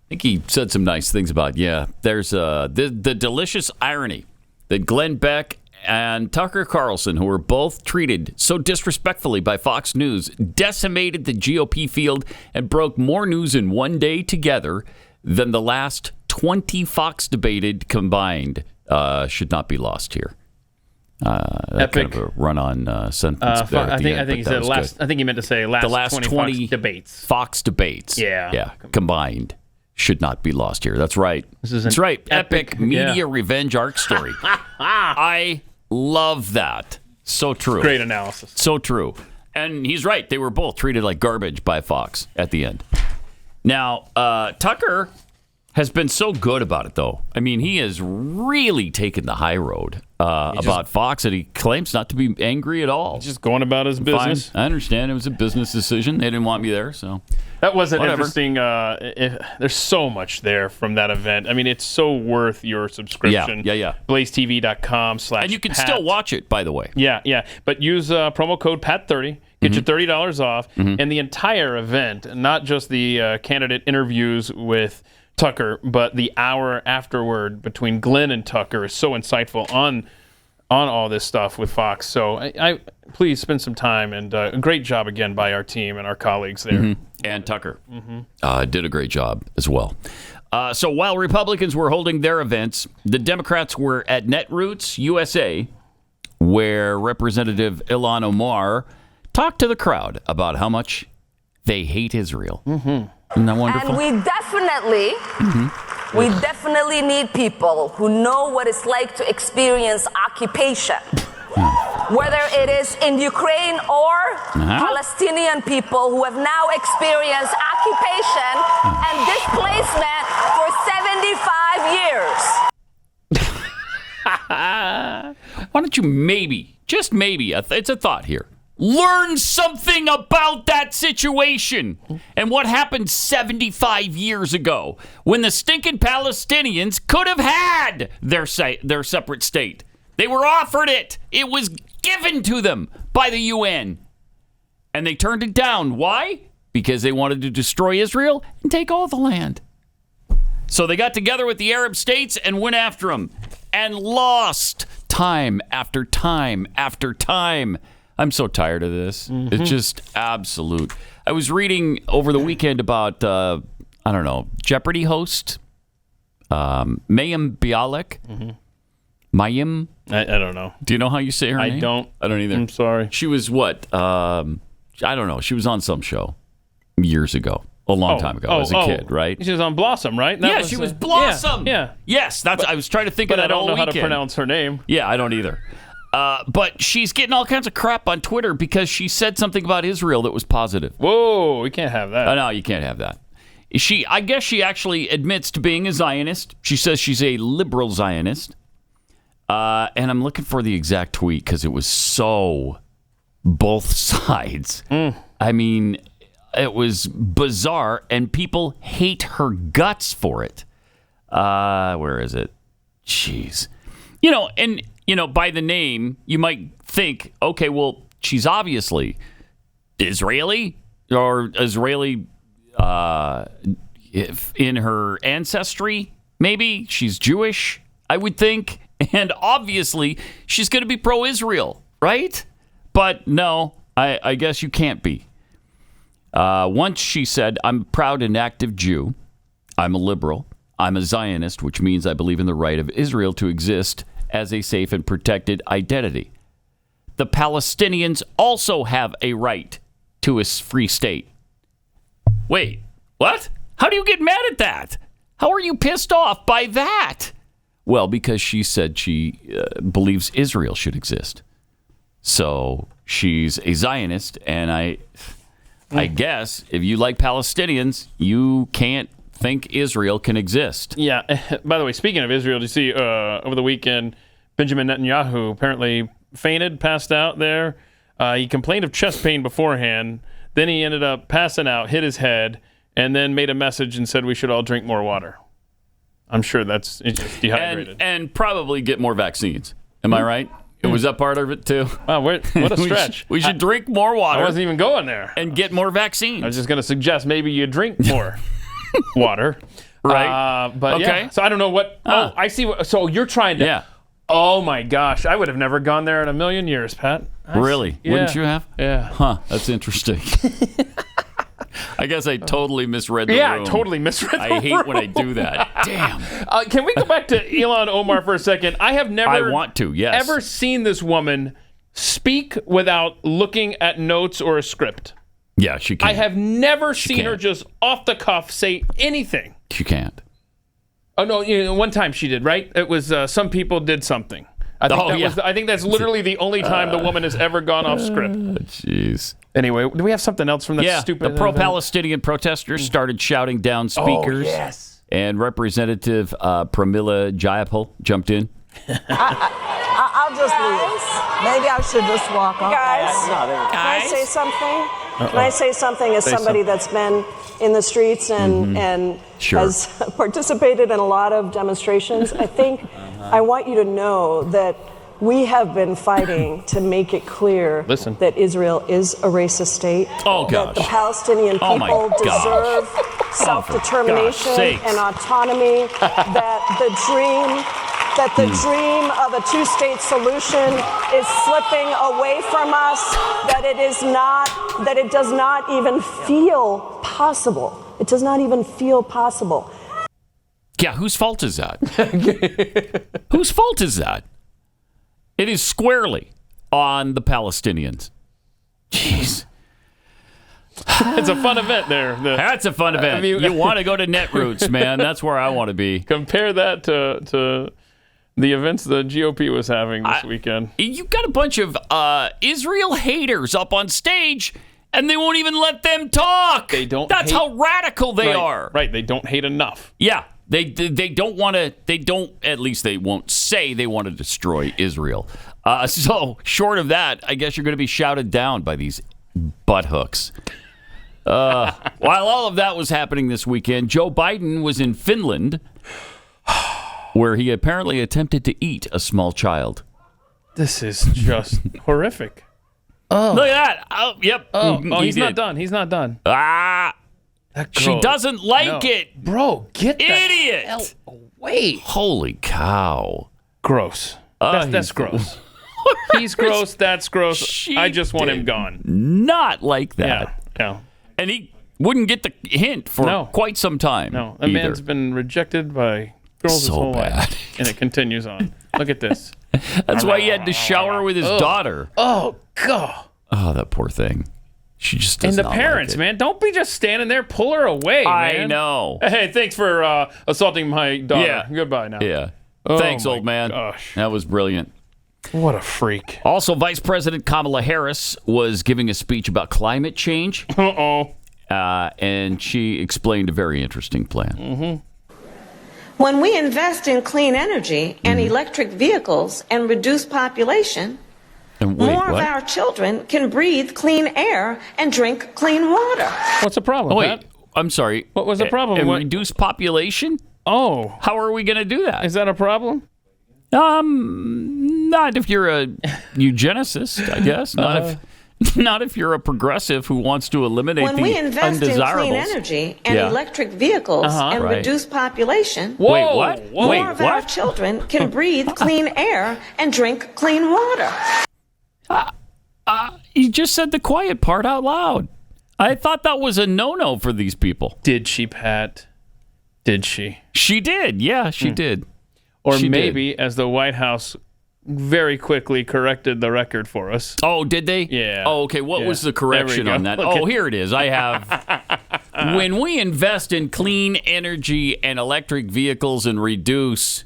think he said some nice things about, there's the delicious irony that Glenn Beck and Tucker Carlson, who were both treated so disrespectfully by Fox News, decimated the GOP field and broke more news in one day together than the last 20 Fox debated combined. Should not be lost here. Epic. Kind of a run-on sentence. I think he said last. Good. I think he meant to say the last 20 Fox debates. Fox debates. Yeah, combined should not be lost here. That's right. That's right. Epic media revenge arc story. I love that. So true. Great analysis. So true. And he's right. They were both treated like garbage by Fox at the end. Now, Tucker has been so good about it, though. I mean, he has really taken the high road about Fox, and he claims not to be angry at all. Just going about his business. Fine. I understand. It was a business decision. They didn't want me there, so that was an whatever. Interesting. There's so much there from that event. I mean, it's so worth your subscription. Yeah. BlazeTV.com/. And you can still watch it, by the way. Yeah. But use promo code PAT30. Get your $30 off, and the entire event, not just the candidate interviews with Tucker, but the hour afterward between Glenn and Tucker is so insightful on all this stuff with Fox. So I please spend some time, and a great job again by our team and our colleagues there. And Tucker did a great job as well. So while Republicans were holding their events, the Democrats were at Netroots USA, where Representative Ilhan Omar talked to the crowd about how much they hate Israel. Isn't that wonderful? And we definitely need people who know what it's like to experience occupation. Whether it is in Ukraine or Palestinian people who have now experienced occupation and displacement for 75 years. Why don't you maybe, just maybe, it's a thought here, learn something about that situation and what happened 75 years ago when the stinking Palestinians could have had their separate state. They were offered it. It was given to them by the UN. And they turned it down. Why? Because they wanted to destroy Israel and take all the land. So they got together with the Arab states and went after them and lost time after time after time. I'm so tired of this. It's just absolute. I was reading over the weekend about, Jeopardy host, Mayim Bialik. Mayim? I don't know. Do you know how you say her name? I don't either. I'm sorry. She was what? I don't know. She was on some show years ago. a long time ago as a kid, right? She was on Blossom, right? She was Blossom. Yeah. Yes, I was trying to think of that all weekend. But I don't know how to pronounce her name. Yeah, I don't either. But she's getting all kinds of crap on Twitter because she said something about Israel that was positive. Whoa, we can't have that. No, you can't have that. I guess she actually admits to being a Zionist. She says she's a liberal Zionist. And I'm looking for the exact tweet because it was so both sides. I mean, it was bizarre, and people hate her guts for it. Where is it? Jeez. By the name, you might think, okay, well, she's obviously Israeli or Israeli in her ancestry. Maybe she's Jewish, I would think. And obviously, she's going to be pro-Israel, right? But no, I guess you can't be. Once she said, I'm a proud and active Jew. I'm a liberal. I'm a Zionist, which means I believe in the right of Israel to exist as a safe and protected identity. The Palestinians also have a right to a free state. Wait, what? How do you get mad at that? How are you pissed off by that? Well, because she said she believes Israel should exist. So she's a Zionist, and I guess if you like Palestinians, you can't think Israel can exist. Yeah. By the way, speaking of Israel, did you see over the weekend, Benjamin Netanyahu apparently fainted, passed out there. He complained of chest pain beforehand. Then he ended up passing out, hit his head, and then made a message and said we should all drink more water. I'm sure that's just dehydrated. And probably get more vaccines. Am I right? Was that part of it, too? Wow, what a stretch. we should drink more water. I wasn't even going there. And get more vaccines. I was just going to suggest maybe you drink more water. Right. But okay. Yeah. So I don't know what. Oh, I see. So you're trying to. Yeah. Oh, my gosh. I would have never gone there in a million years, Pat. Really? Yeah. Wouldn't you have? Yeah. Huh. That's interesting. I guess I totally misread the room. Yeah, I totally misread the room. I hate when I do that. Damn. Can we go back to Ilhan Omar for a second? I have never ever seen this woman speak without looking at notes or a script. Yeah, she can't. I have never seen her just off the cuff say anything. She can't. Oh, no, one time she did, right? It was some people did something. I think that's literally the only time the woman has ever gone off script. Jeez. Anyway, do we have something else from that stupid... the pro-Palestinian protesters started shouting down speakers. Oh, yes. And Representative Pramila Jayapal jumped in. I'll just leave. Maybe I should just walk off. Guys, can I say something? Can I say something as somebody that's been in the streets and has participated in a lot of demonstrations? I think I want you to know that we have been fighting to make it clear that Israel is a racist state. Oh, gosh. That the Palestinian people deserve self-determination and autonomy. That the dream of a two-state solution is slipping away from us. That it does not even feel possible. It does not even feel possible. Yeah, whose fault is that? Whose fault is that? It is squarely on the Palestinians. Jeez. It's a fun event there. That's a fun event. You want to go to Netroots, man. That's where I want to be. Compare that to the events the GOP was having this weekend. You've got a bunch of Israel haters up on stage, and they won't even let them talk. That's how radical they are. Right. They don't hate enough. Yeah. They don't want to, at least they won't say they want to destroy Israel. So short of that, I guess you're going to be shouted down by these butthooks. While all of that was happening this weekend, Joe Biden was in Finland, where he apparently attempted to eat a small child. This is just horrific. Oh, look at that. Oh, yep. He's not done. He's not done. She doesn't like it. Bro, get the idiot hell away. Holy cow. Gross. That's gross. He's gross. That's gross. I just want him gone. Not like that. Yeah. And he wouldn't get the hint for quite some time. No, a man's been rejected by girls his whole life. And it continues on. Look at this. That's why he had to shower with his daughter. Oh, God. Oh, that poor thing. She just does and the not parents, like it. man, don't be just standing there. Pull her away, man. I know. Hey, thanks for assaulting my daughter. Yeah. Goodbye now. Yeah. Oh, Thanks, my old man. gosh. That was brilliant. What a freak. Also, Vice President Kamala Harris was giving a speech about climate change. And she explained a very interesting plan. Mm-hmm. When we invest in clean energy and electric vehicles and reduce population, more of our children can breathe clean air and drink clean water. What's the problem? Oh, wait. I'm sorry. What was the problem? And reduce population? Oh. How are we going to do that? Is that a problem? Not if you're a eugenicist, I guess. Not if you're a progressive who wants to eliminate when the we invest in undesirables. clean energy and electric vehicles and reduce population, more of our children can breathe clean air and drink clean water. You just said the quiet part out loud. I thought that was a no-no for these people. Did she, Pat? Did she? She did. Yeah, she did. Or She maybe, did. as the White House very quickly corrected the record for us. Oh, did they? Yeah. Oh, okay. What was the correction on that? Oh, here it is. I have. When we invest in clean energy and electric vehicles and reduce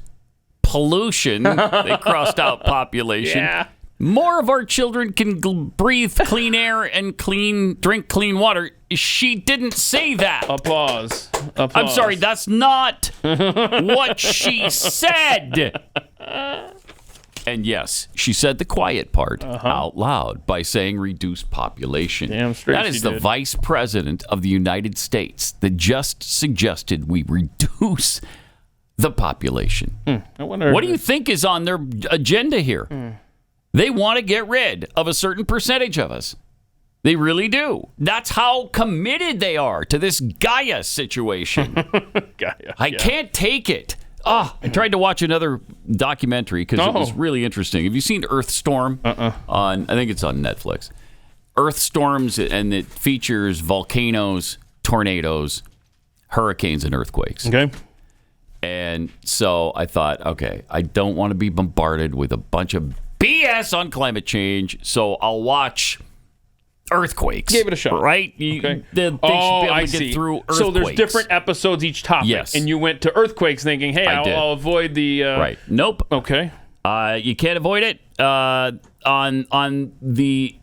pollution, they crossed out population. Yeah. More of our children can breathe clean air and drink clean water. She didn't say that. Applause. I'm sorry, that's not what she said. And yes, she said the quiet part out loud by saying reduce population. Damn straight that is she the did. Vice President of the United States that just suggested we reduce the population. I wonder What do you think is on their agenda here? They want to get rid of a certain percentage of us. They really do. That's how committed they are to this Gaia situation. Gaia. I can't take it. I tried to watch another documentary because it was really interesting. Have you seen Earthstorm? I think it's on Netflix. Earthstorms, and it features volcanoes, tornadoes, hurricanes, and earthquakes. Okay. And so I thought, okay, I don't want to be bombarded with a bunch of BS on climate change, so I'll watch earthquakes. Gave it a shot. Right? Okay. They should be able I to see. get through earthquakes. So there's different episodes each topic. Yes. And you went to earthquakes thinking, hey, I'll avoid the... Right. Nope. Okay. You can't avoid it on the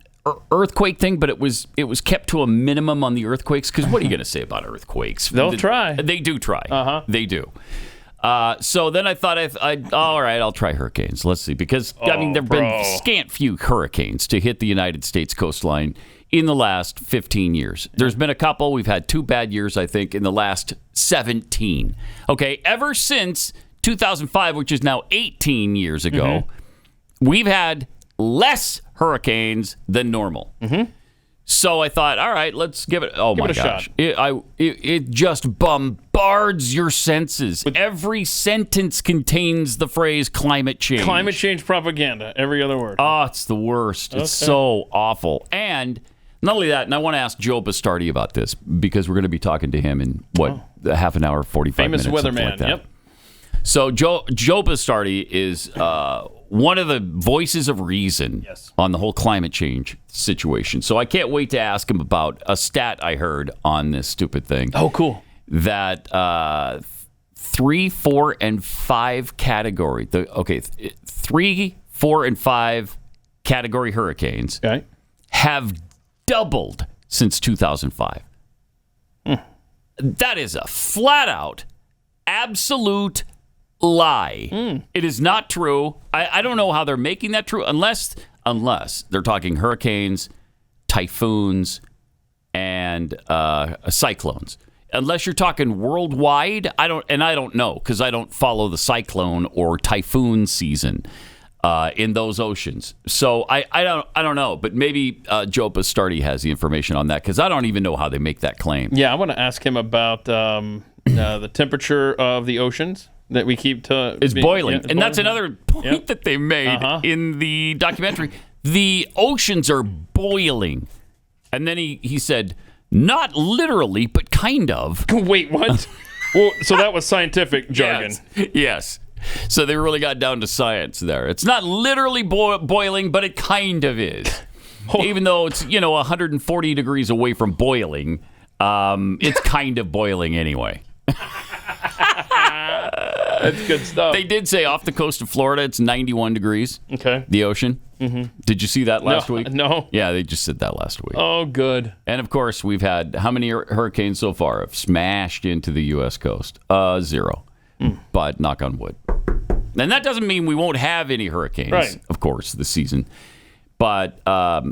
earthquake thing, but it was kept to a minimum on the earthquakes, because what are you going to say about earthquakes? They'll try. They do try. They do. So then I thought, all right, I'll try hurricanes. Let's see, because there have been scant few hurricanes to hit the United States coastline in the last 15 years. There's been a couple. We've had 2 bad years, I think, in the last 17. Okay, ever since 2005, which is now 18 years ago, we've had less hurricanes than normal. So I thought, all right, let's give it. Oh, Give my it a gosh. shot. It just bombards your senses. Every sentence contains the phrase climate change. Climate change propaganda, every other word. Oh, it's the worst. It's so awful. And not only that, and I want to ask Joe Bastardi about this, because we're going to be talking to him in, half an hour, 45 minutes. Famous something weatherman, like that. yep. So Joe Bastardi is one of the voices of reason on the whole climate change situation. So I can't wait to ask him about a stat I heard on this stupid thing. Oh, cool. That 3, 4, and 5 category. 3, 4, and 5 category hurricanes have doubled since 2005. That is a flat out, absolute lie. It is not true. I don't know how they're making that true, unless they're talking hurricanes, typhoons, and cyclones. Unless you're talking worldwide, I don't know, because I don't follow the cyclone or typhoon season in those oceans. So I don't know, but maybe Joe Bastardi has the information on that, because I don't even know how they make that claim. Yeah, I want to ask him about the temperature of the oceans that we keep It's boiling. And that's another point that they made in the documentary. The oceans are boiling. And then he said, not literally, but kind of. Wait, what? Well, so that was scientific jargon. Yes. So they really got down to science there. It's not literally boiling, but it kind of is. Even though it's 140 degrees away from boiling, it's kind of boiling anyway. That's good stuff. They did say off the coast of Florida, it's 91 degrees. Okay. The ocean. Mm-hmm. Did you see that last week? No. Yeah, they just said that last week. Oh, good. And of course, we've had how many hurricanes so far have smashed into the U.S. coast? 0. But knock on wood. And that doesn't mean we won't have any hurricanes, of course, this season. But I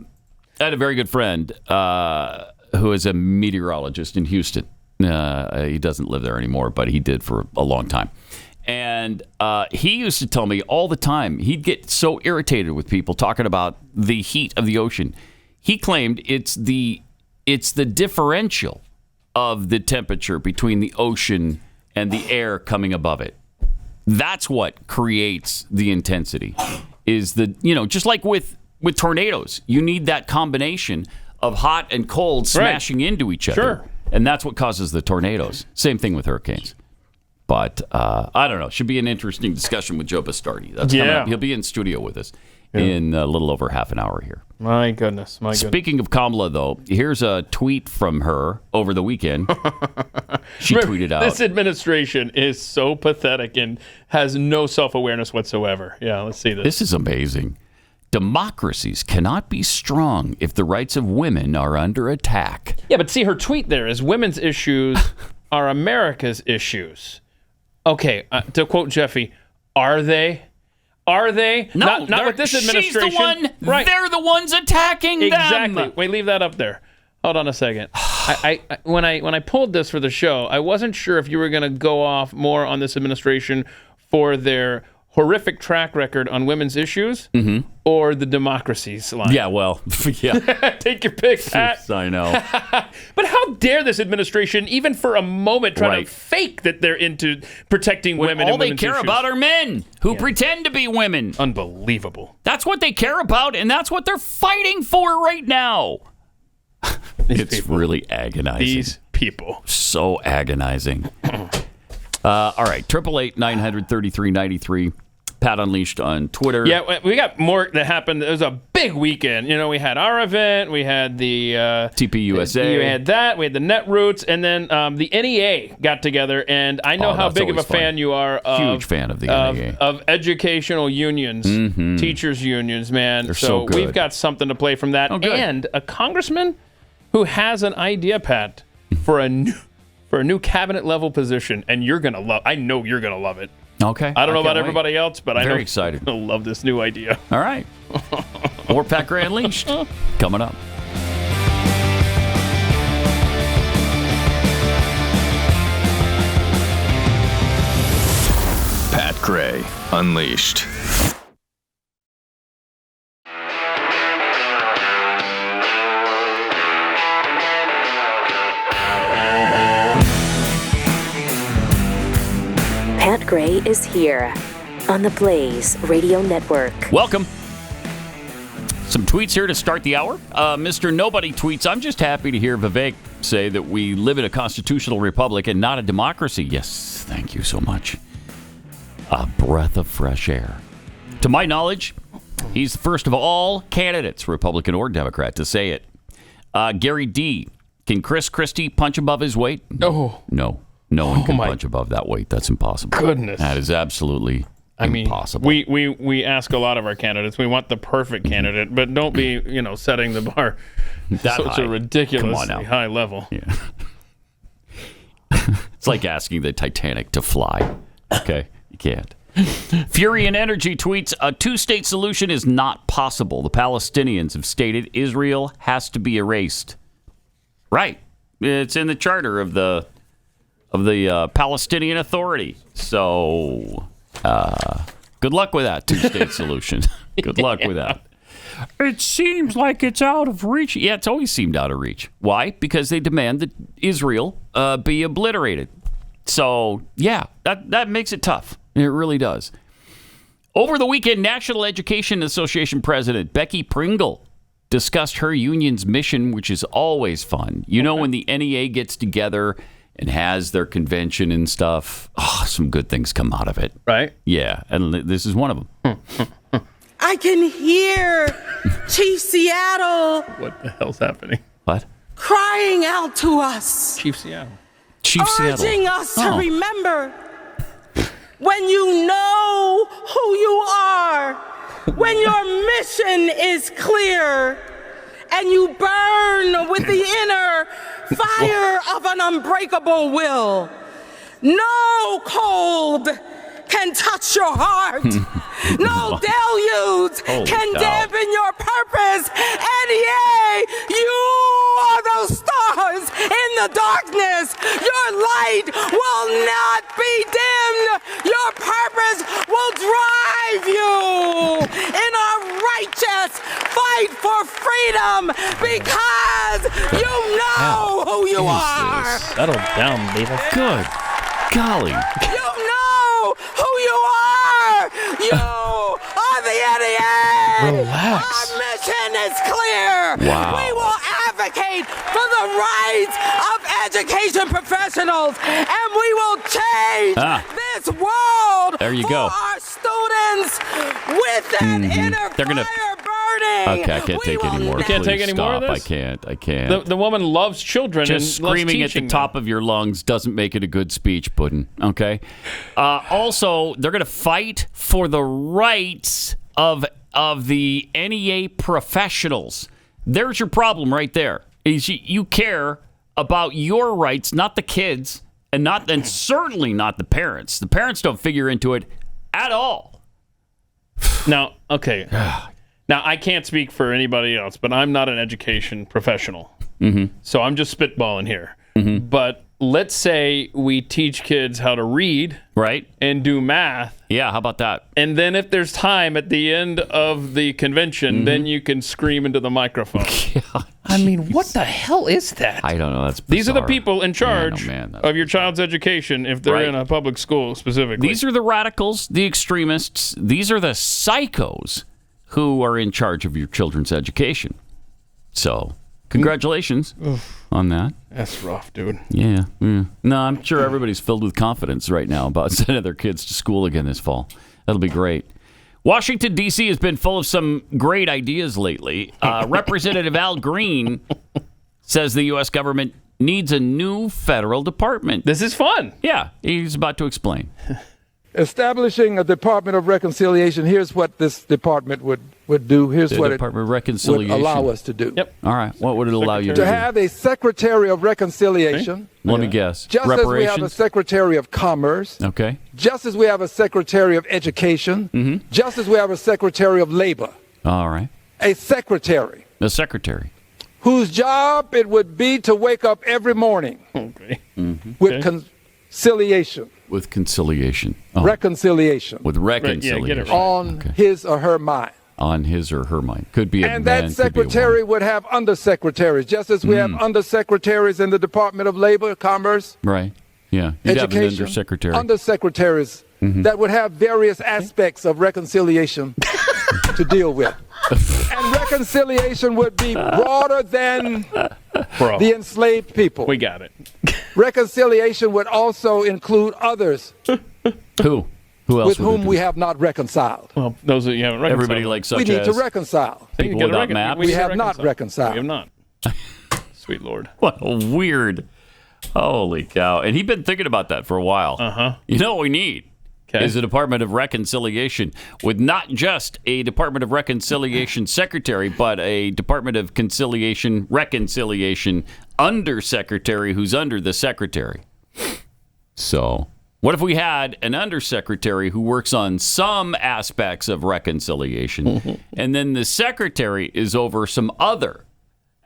had a very good friend who is a meteorologist in Houston. He doesn't live there anymore, but he did for a long time. And he used to tell me all the time, he'd get so irritated with people talking about the heat of the ocean. He claimed it's the differential of the temperature between the ocean and the air coming above it. That's what creates the intensity. Is just like with tornadoes, you need that combination of hot and cold smashing into each other. Sure. And that's what causes the tornadoes. Same thing with hurricanes. But I don't know. Should be an interesting discussion with Joe Bastardi. That's coming up. He'll be in studio with us in a little over half an hour here. My goodness. Speaking of Kamala, though, here's a tweet from her over the weekend. She tweeted out. This administration is so pathetic and has no self-awareness whatsoever. Yeah, let's see this. This is amazing. Democracies cannot be strong if the rights of women are under attack. Yeah, but see, her tweet there is women's issues are America's issues. Okay, to quote Jeffy, are they? Are they? No, not with this administration. She's the one. Right. They're the ones attacking them. Exactly. Wait, leave that up there. Hold on a second. When I pulled this for the show, I wasn't sure if you were going to go off more on this administration for their horrific track record on women's issues or the democracy's line. Yeah, well, yeah. Take your pick, Pat. I know. But how dare this administration, even for a moment, try to fake that they're into protecting women and women's issues. All they care about are men who pretend to be women. Unbelievable. That's what they care about, and that's what they're fighting for right now. It's really agonizing. These people. So agonizing. All right, 888-900-3393. Pat Unleashed on Twitter. Yeah, we got more that happened. It was a big weekend. We had our event. We had the TPUSA. We had that. We had the Netroots. And then the NEA got together. And I know how big of a fan you are of. Huge fan of the NEA. Of educational unions, teachers' unions, man. They're so good. We've got something to play from that. And a congressman who has an idea, Pat, for a new cabinet level position. And I know you're going to love it. Okay. I don't know about everybody else, but I know very excited. You'll love this new idea. All right. More Pat Gray Unleashed coming up. Pat Gray Unleashed. Pat Gray is here on the Blaze Radio Network. Welcome. Some tweets here to start the hour. Mr. Nobody tweets, I'm just happy to hear Vivek say that we live in a constitutional republic and not a democracy. Yes, thank you so much. A breath of fresh air. To my knowledge, he's the first of all candidates, Republican or Democrat, to say it. Gary D. Can Chris Christie punch above his weight? Oh. No one can punch above that weight. That's impossible. Goodness. That is absolutely impossible. We ask a lot of our candidates. We want the perfect candidate, but don't be, setting the bar such a ridiculously high level. Yeah. It's like asking the Titanic to fly. Okay? You can't. Fury and Energy tweets, a two-state solution is not possible. The Palestinians have stated Israel has to be erased. Right. It's in the charter of the Palestinian Authority. So, good luck with that two-state solution. Good luck with that. It seems like it's out of reach. Yeah, it's always seemed out of reach. Why? Because they demand that Israel be obliterated. So, yeah, that makes it tough. It really does. Over the weekend, National Education Association President Becky Pringle discussed her union's mission, which is always fun. When the NEA gets together and has their convention and stuff, some good things come out of it. Right? Yeah, and this is one of them. I can hear Chief Seattle. What the hell's happening? What? Crying out to us. Chief Seattle. Urging us to remember when you know who you are, when your mission is clear, and you burn with the inner fire of an unbreakable will. No cold can touch your heart. No deluge can dampen your purpose. And yea, you are those stars in the darkness. Your light will not be dimmed. Your purpose will drive you in a righteous fight for freedom because you know who you are. Settle down, baby. Good golly. You know who you are. You are the idiot. Relax. Our mission is clear. Wow. We will advocate for the rights of education professionals, and we will change this world there you for go. our students with that inner fire burning. Okay, I can't take any more. You can't take any more of this? I can't. The woman loves children. Just and loves screaming at the teaching top of your lungs doesn't make it a good speech, Puddin'. Okay. Also, they're going to fight for the rights of the NEA professionals. There's your problem right there. Is you care about your rights, not the kids, and certainly not the parents. The parents don't figure into it at all. Now, okay. Now, I can't speak for anybody else, but I'm not an education professional. So I'm just spitballing here. But let's say we teach kids how to read, right, and do math. Yeah, how about that? And then if there's time at the end of the convention, then you can scream into the microphone. I mean, what the hell is that? I don't know. That's These are the bizarre. people in charge of your child's education if they're in a public school specifically. These are the radicals, the extremists. These are the psychos who are in charge of your children's education. So, congratulations on that. That's rough, dude. Yeah. No, I'm sure everybody's filled with confidence right now about sending their kids to school again this fall. That'll be great. Washington, D.C. has been full of some great ideas lately. Representative Al Green says the U.S. government needs a new federal department. This is fun. Yeah, he's about to explain. Establishing a Department of Reconciliation, here's what this department would do. Here's The what Department of it would Reconciliation. allow us to do. Yep. All right. What would it allow you to do? To have a Secretary of Reconciliation. Let me guess. Just as we have a Secretary of Commerce. Okay. Just as we have a Secretary of Education. Just as we have a Secretary of Labor. All right. A secretary. The secretary. Whose job it would be to wake up every morning with conciliation. With conciliation. Reconciliation. With reconciliation. On his or her mind. On his or her mind. Could be a and man, that secretary would have undersecretaries, just as we have undersecretaries in the Department of Labor, Commerce. Right. Yeah. You'd have an Education. undersecretary. Undersecretaries that would have various aspects of reconciliation to deal with. And reconciliation would be broader than the enslaved people. We got it. Reconciliation would also include others. Who? Who else? With whom we have not reconciled. Well, those that you haven't reconciled. Everybody like such we need as to reconcile. people without maps. We have not reconciled. We have not. Sweet Lord. What a weird. Holy cow. And he'd been thinking about that for a while. You know what we need is a Department of Reconciliation with not just a Department of Reconciliation secretary, but a Department of Reconciliation undersecretary who's under the secretary. So what if we had an undersecretary who works on some aspects of reconciliation, and then the secretary is over some other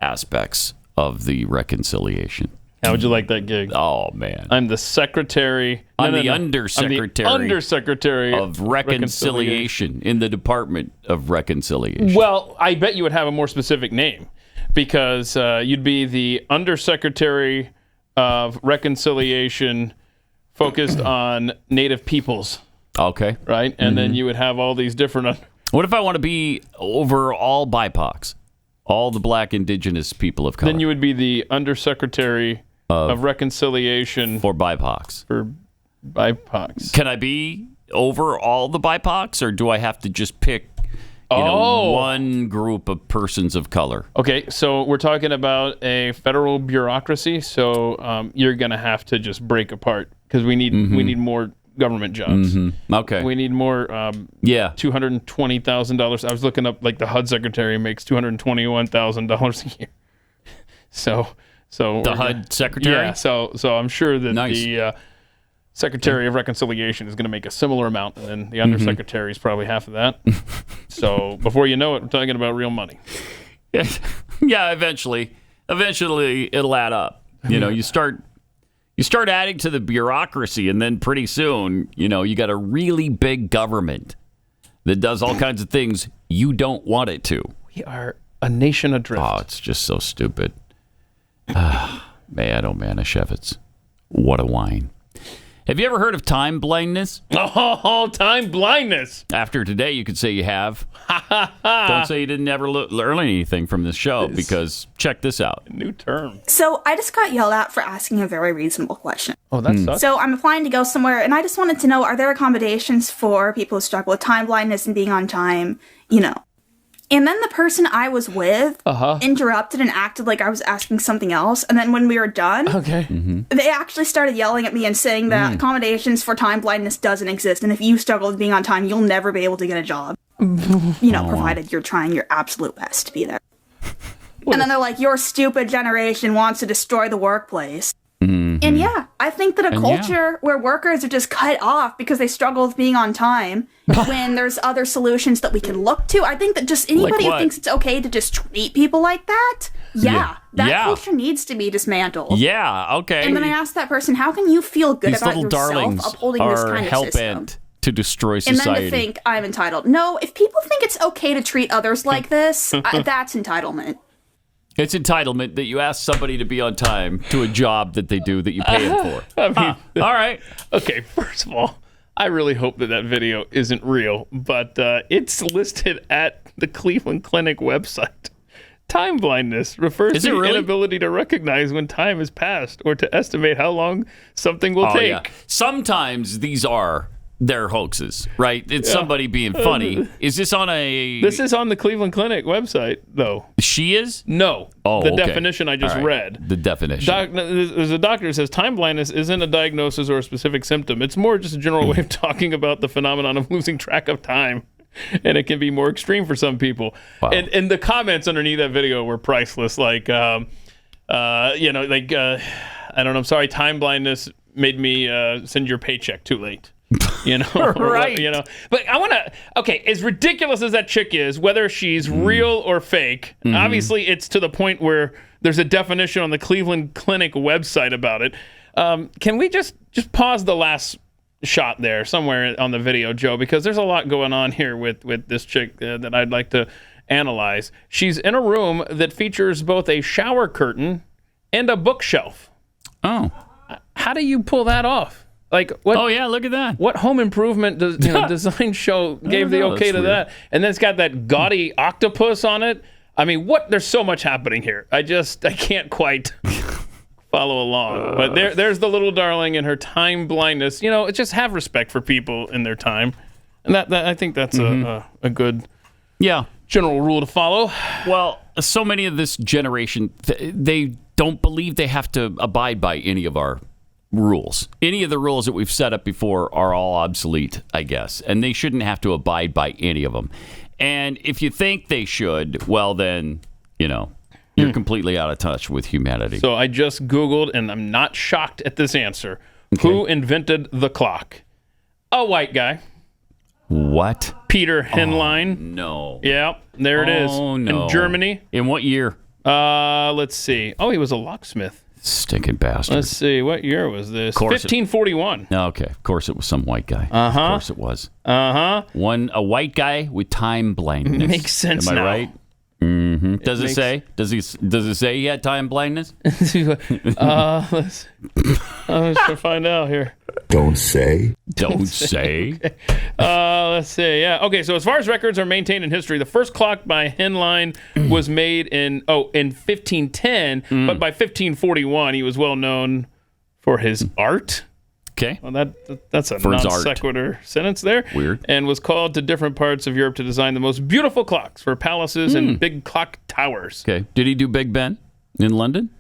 aspects of the reconciliation? How would you like that gig? Oh, man. I'm the secretary. I'm the undersecretary. I'm the undersecretary of reconciliation in the Department of Reconciliation. Well, I bet you would have a more specific name because you'd be the undersecretary of reconciliation focused on Native peoples. Okay. Right? And then you would have all these different... What if I want to be over all BIPOCs? All the black indigenous people of color. Then you would be the undersecretary of reconciliation for BIPOCs. For BIPOCs. Can I be over all the BIPOCs, or do I have to just pick, one group of persons of color. Okay, so we're talking about a federal bureaucracy, so you're going to have to just break apart because we need more government jobs. Okay. We need more $220,000. I was looking up, like, the HUD secretary makes $221,000 a year. So the HUD secretary? Yeah, so I'm sure that the Secretary of Reconciliation is going to make a similar amount, and then the undersecretary is probably half of that. So before you know it, we're talking about real money. Yeah, eventually it'll add up. You start adding to the bureaucracy, and then pretty soon, you got a really big government that does all kinds of things you don't want it to. We are a nation adrift. Oh, it's just so stupid. Man, oh man, Ashevitz. What a whine. Have you ever heard of time blindness? Oh, time blindness. After today, you could say you have. Don't say you didn't ever learn anything from this show, because check this out. New term. So I just got yelled at for asking a very reasonable question. Oh, that sucks. So I'm applying to go somewhere, and I just wanted to know, are there accommodations for people who struggle with time blindness and being on time, And then the person I was with interrupted and acted like I was asking something else. And then when we were done, they actually started yelling at me and saying that accommodations for time blindness doesn't exist. And if you struggle with being on time, you'll never be able to get a job. Provided you're trying your absolute best to be there. And then they're like, your stupid generation wants to destroy the workplace. And yeah, I think that a culture where workers are just cut off because they struggle with being on time when there's other solutions that we can look to. I think that just anybody who thinks it's okay to just treat people like that, that culture needs to be dismantled. Yeah, okay. And then I asked that person, how can you feel good about yourself upholding this kind of system? To destroy society. And then to think I'm entitled. No, if people think it's okay to treat others like this, that's entitlement. It's entitlement that you ask somebody to be on time to a job that they do that you pay them for. I mean, all right. Okay, first of all, I really hope that video isn't real, but it's listed at the Cleveland Clinic website. Time blindness refers to the inability to recognize when time has passed or to estimate how long something will take. Yeah. Sometimes they're hoaxes, right? It's somebody being funny. Is this on a... This is on the Cleveland Clinic website, though. She is? No. Oh, the definition I just read. The definition. There's a doctor who says time blindness isn't a diagnosis or a specific symptom. It's more just a general way of talking about the phenomenon of losing track of time. And it can be more extreme for some people. Wow. And the comments underneath that video were priceless. Like, I don't know, I'm sorry, time blindness made me send your paycheck too late. Right. But I want to, as ridiculous as that chick is, whether she's real or fake, obviously it's to the point where there's a definition on the Cleveland Clinic website about it. Can we just pause the last shot there somewhere on the video, Joe, because there's a lot going on here with this chick that I'd like to analyze. She's in a room that features both a shower curtain and a bookshelf. Oh. How do you pull that off? Like what? Oh yeah, look at that. What home improvement design show gave the okay to that? And then it's got that gaudy octopus on it. I mean, there's so much happening here. I can't quite follow along. But there's the little darling and her time blindness. It's just have respect for people in their time, and that I think that's a good general rule to follow. Well, so many of this generation they don't believe they have to abide by any of our rules. Any of the rules that we've set up before are all obsolete, I guess, and they shouldn't have to abide by any of them. And if you think they should, well, then, you're completely out of touch with humanity. So I just Googled, and I'm not shocked at this answer. Okay. Who invented the clock? A white guy. What? Peter Henlein. Oh, no. Yeah, there it is. Oh, no. In Germany. In what year? Let's see. Oh, he was a locksmith. Stinking bastard. Let's see. What year was this? 1541. Okay. Of course it was some white guy. Uh-huh. Of course it was. Uh-huh. A white guy with time blindness. Makes sense now. Am I right? Mm-hmm. Does it say? Does it say he had time blindness? Let's find out here. Don't say. Don't say. Okay. Let's see. Yeah. Okay. So as far as records are maintained in history, the first clock by Henlein was made in 1510, but by 1541 he was well known for his art. Okay. Well, that's a For his non art. sequitur sentence there. Weird. And was called to different parts of Europe to design the most beautiful clocks for palaces and big clock towers. Okay. Did he do Big Ben in London?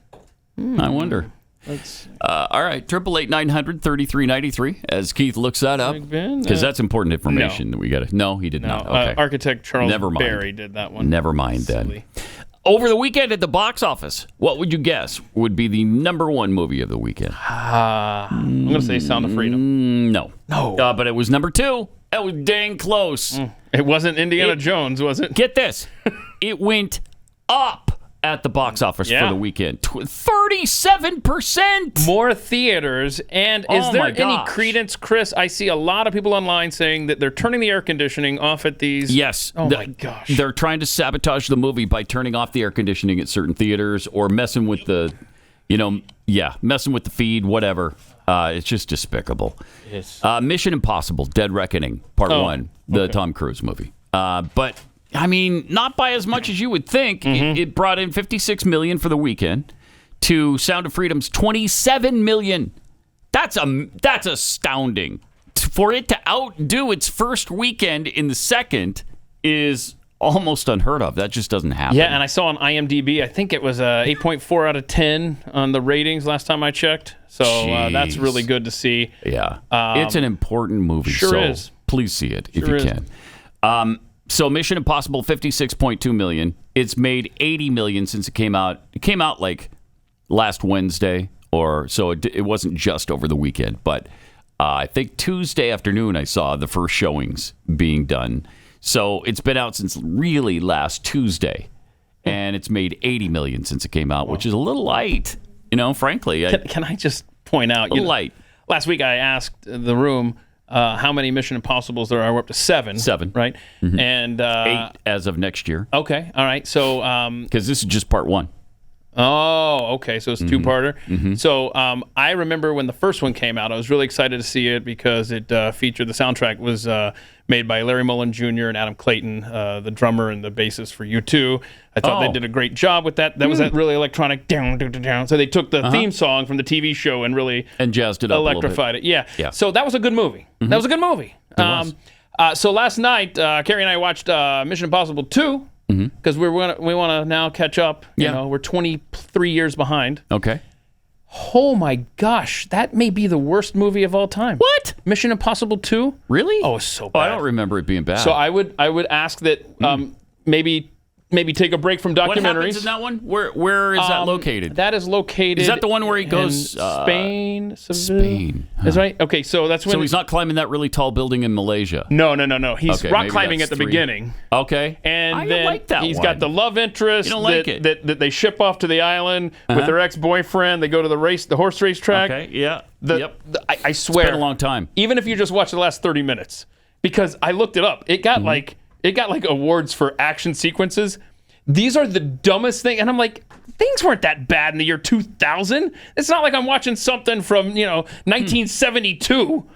I wonder. All right. 888-900-3393 as Keith looks that up. Big Ben? Because that's important information that we got to. No, he did not. Okay. Architect Charles Never mind. Barry did that one. Never mind then. Over the weekend at the box office, what would you guess would be the number one movie of the weekend? I'm going to say Sound of Freedom. No. No. But it was number 2. That was dang close. It wasn't Indiana Jones, was it? Get this. It went up at the box office for the weekend. 37%. More theaters. And is there my any gosh. credence, Chris? I see a lot of people online saying that they're turning the air conditioning off at these. Yes. Oh, my gosh. They're trying to sabotage the movie by turning off the air conditioning at certain theaters or messing with the, messing with the feed, whatever. It's just despicable. Yes. Mission Impossible, Dead Reckoning, Part 1, the Tom Cruise movie. But, I mean, not by as much as you would think. It brought in $56 million for the weekend to Sound of Freedom's $27 million. That's astounding. For it to outdo its first weekend in the second is almost unheard of. That just doesn't happen. Yeah, and I saw on IMDb, I think it was 8.4 out of 10 on the ratings last time I checked. So that's really good to see. Yeah. It's an important movie. Sure so is. Please see it if Sure you is. can. So Mission Impossible, $56.2 million. It's made $80 million since it came out. It came out like last Wednesday, or so it wasn't just over the weekend. But I think Tuesday afternoon I saw the first showings being done. So it's been out since really last Tuesday, and it's made $80 million since it came out, which is a little light, frankly. Can I just point out, light. Last week I asked the room how many Mission Impossibles there are. We're up to 7. 7. Right? And 8 as of next year. Okay. All right. So because this is just part 1. Oh, okay. So it's a two-parter. So I remember when the first one came out, I was really excited to see it because it featured the soundtrack was made by Larry Mullen Jr. and Adam Clayton, the drummer and the bassist for U2. I thought they did a great job with that. That was that really electronic down, down, down, down. So they took the theme song from the TV show and really jazzed it up, electrified it. Yeah. So that was a good movie. That was a good movie. So last night, Carrie and I watched Mission Impossible 2. Because we want to now catch up. We're 23 years behind. Okay. Oh my gosh, that may be the worst movie of all time. What? Mission Impossible 2? Really? Oh, it's so bad. I don't remember it being bad. So I would ask that maybe take a break from documentaries. What happens in that one? Where is that located? That is located. Is that the one where he goes Spain? Spain. That's right. Okay, so that's when. So he's not climbing that really tall building in Malaysia. No. He's rock maybe climbing that's at the 3. beginning. Okay. And I then like that he's one. got the love interest You don't like it. that they ship off to the island with their ex-boyfriend. They go to the horse race track. Okay. Yeah. I swear. It's been a long time. Even if you just watch the last 30 minutes, because I looked it up, it got like awards for action sequences. These are the dumbest thing, and I'm like, things weren't that bad in the year 2000. It's not like I'm watching something from 1972.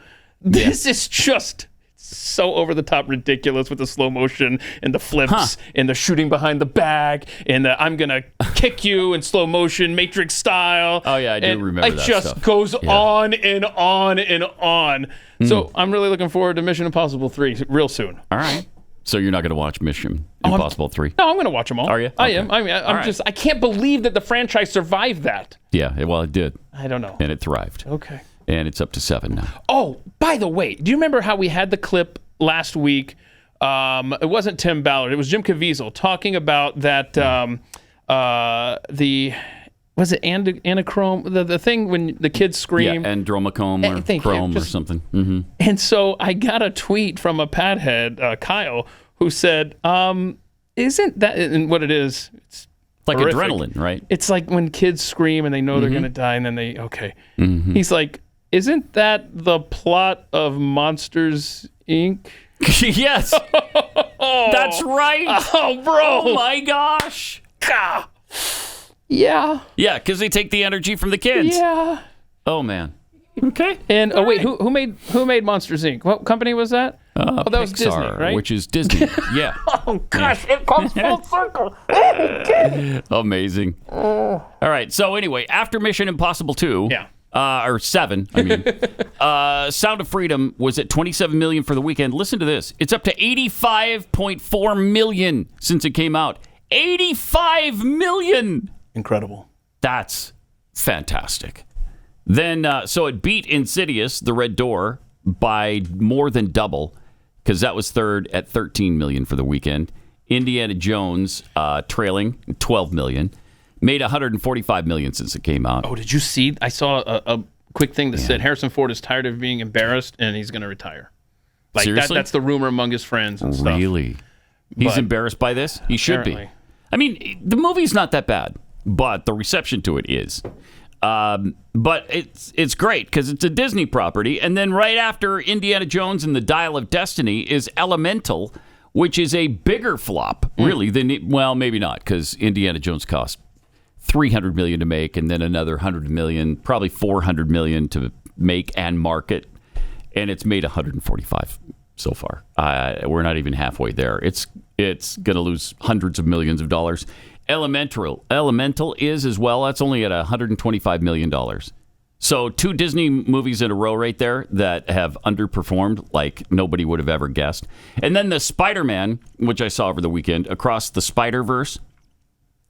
This is just so over the top ridiculous with the slow motion and the flips and the shooting behind the back and the I'm gonna kick you in slow motion Matrix style. Oh yeah, I do remember that. It just stuff. goes on and on and on. So I'm really looking forward to Mission Impossible 3 real soon. All right. So you're not going to watch Mission Impossible 3? No, I'm going to watch them all. Are you? I am. I can't believe that the franchise survived that. Yeah, well, it did. I don't know. And it thrived. Okay. And it's up to 7 now. Oh, by the way, do you remember how we had the clip last week? It wasn't Tim Ballard. It was Jim Caviezel talking about that, was it anachrome? The thing when the kids scream. Yeah, andromachrome or chrome or something. And so I got a tweet from a padhead, Kyle, who said, isn't that, and what it is, it's like horrific. Adrenaline, right? It's like when kids scream and they know they're going to die and then He's like, isn't that the plot of Monsters, Inc.? Yes. That's right. Oh, bro. Oh, my gosh. Gah. Yeah. Yeah, because they take the energy from the kids. Yeah. Oh, man. Okay. And wait, who made Monsters, Inc.? What company was that? That was Disney, right? Which is Disney. Yeah. Oh gosh, it comes full circle. Amazing. All right. So anyway, after Mission Impossible 2, or 7, I mean. Sound of Freedom was at 27 million for the weekend. Listen to this. It's up to 85.4 million since it came out. 85 million. Incredible. That's fantastic. Then, so it beat Insidious, The Red Door, by more than double, because that was third at 13 million for the weekend. Indiana Jones, trailing 12 million, made 145 million since it came out. Oh, did you see? I saw a quick thing that said Harrison Ford is tired of being embarrassed and he's going to retire. Like Seriously? that's the rumor among his friends and stuff. Really? He's embarrassed by this? He should be. I mean, the movie's not that bad, but the reception to it is. But it's great because it's a Disney property. And then right after Indiana Jones and the Dial of Destiny is Elemental, which is a bigger flop, really, than, well, maybe not, because Indiana Jones cost $300 million to make and then another $100 million, probably $400 million to make and market. And it's made 145 so far. We're not even halfway there. It's going to lose hundreds of millions of dollars. Elemental is as well. That's only at $125 million. So 2 Disney movies in a row right there that have underperformed like nobody would have ever guessed. And then the Spider-Man, which I saw over the weekend, Across the Spider-Verse,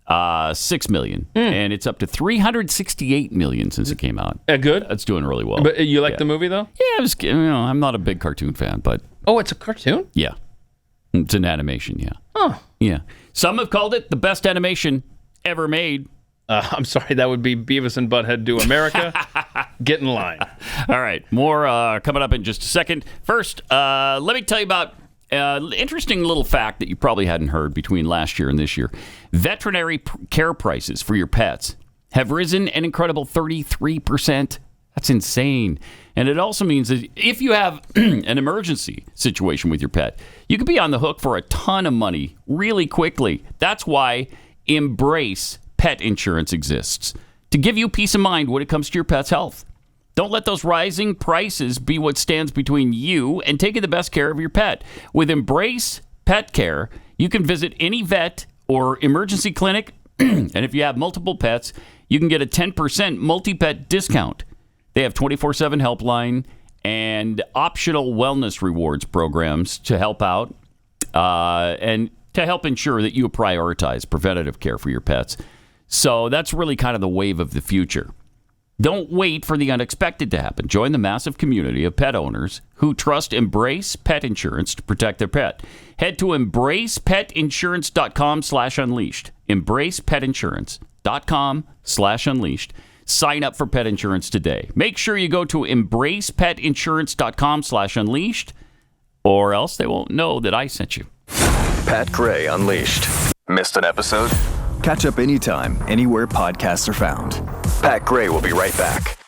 6 million. And it's up to 368 million since it came out. Good? That's doing really well. But you like the movie, though? Yeah, I'm not a big cartoon fan, but... Oh, it's a cartoon? Yeah. It's an animation, yeah. Oh. Yeah. Some have called it the best animation ever made. I'm sorry, that would be Beavis and Butthead Do America. Get in line. All right, more coming up in just a second. First, let me tell you about an interesting little fact that you probably hadn't heard between last year and this year. Veterinary care prices for your pets have risen an incredible 33%. That's insane. And it also means that if you have an emergency situation with your pet, you could be on the hook for a ton of money really quickly. That's why Embrace Pet Insurance exists, to give you peace of mind when it comes to your pet's health. Don't let those rising prices be what stands between you and taking the best care of your pet. With Embrace Pet Care, you can visit any vet or emergency clinic, and if you have multiple pets, you can get a 10% multi-pet discount. They have 24/7 helpline and optional wellness rewards programs to help out and to help ensure that you prioritize preventative care for your pets. So that's really kind of the wave of the future. Don't wait for the unexpected to happen. Join the massive community of pet owners who trust Embrace Pet Insurance to protect their pet. Head to embracepetinsurance.com/unleashed. embracepetinsurance.com/unleashed. Sign up for pet insurance today. Make sure you go to embracepetinsurance.com/unleashed, or else they won't know that I sent you. Pat Gray Unleashed. Missed an episode? Catch up anytime, anywhere podcasts are found. Pat Gray will be right back.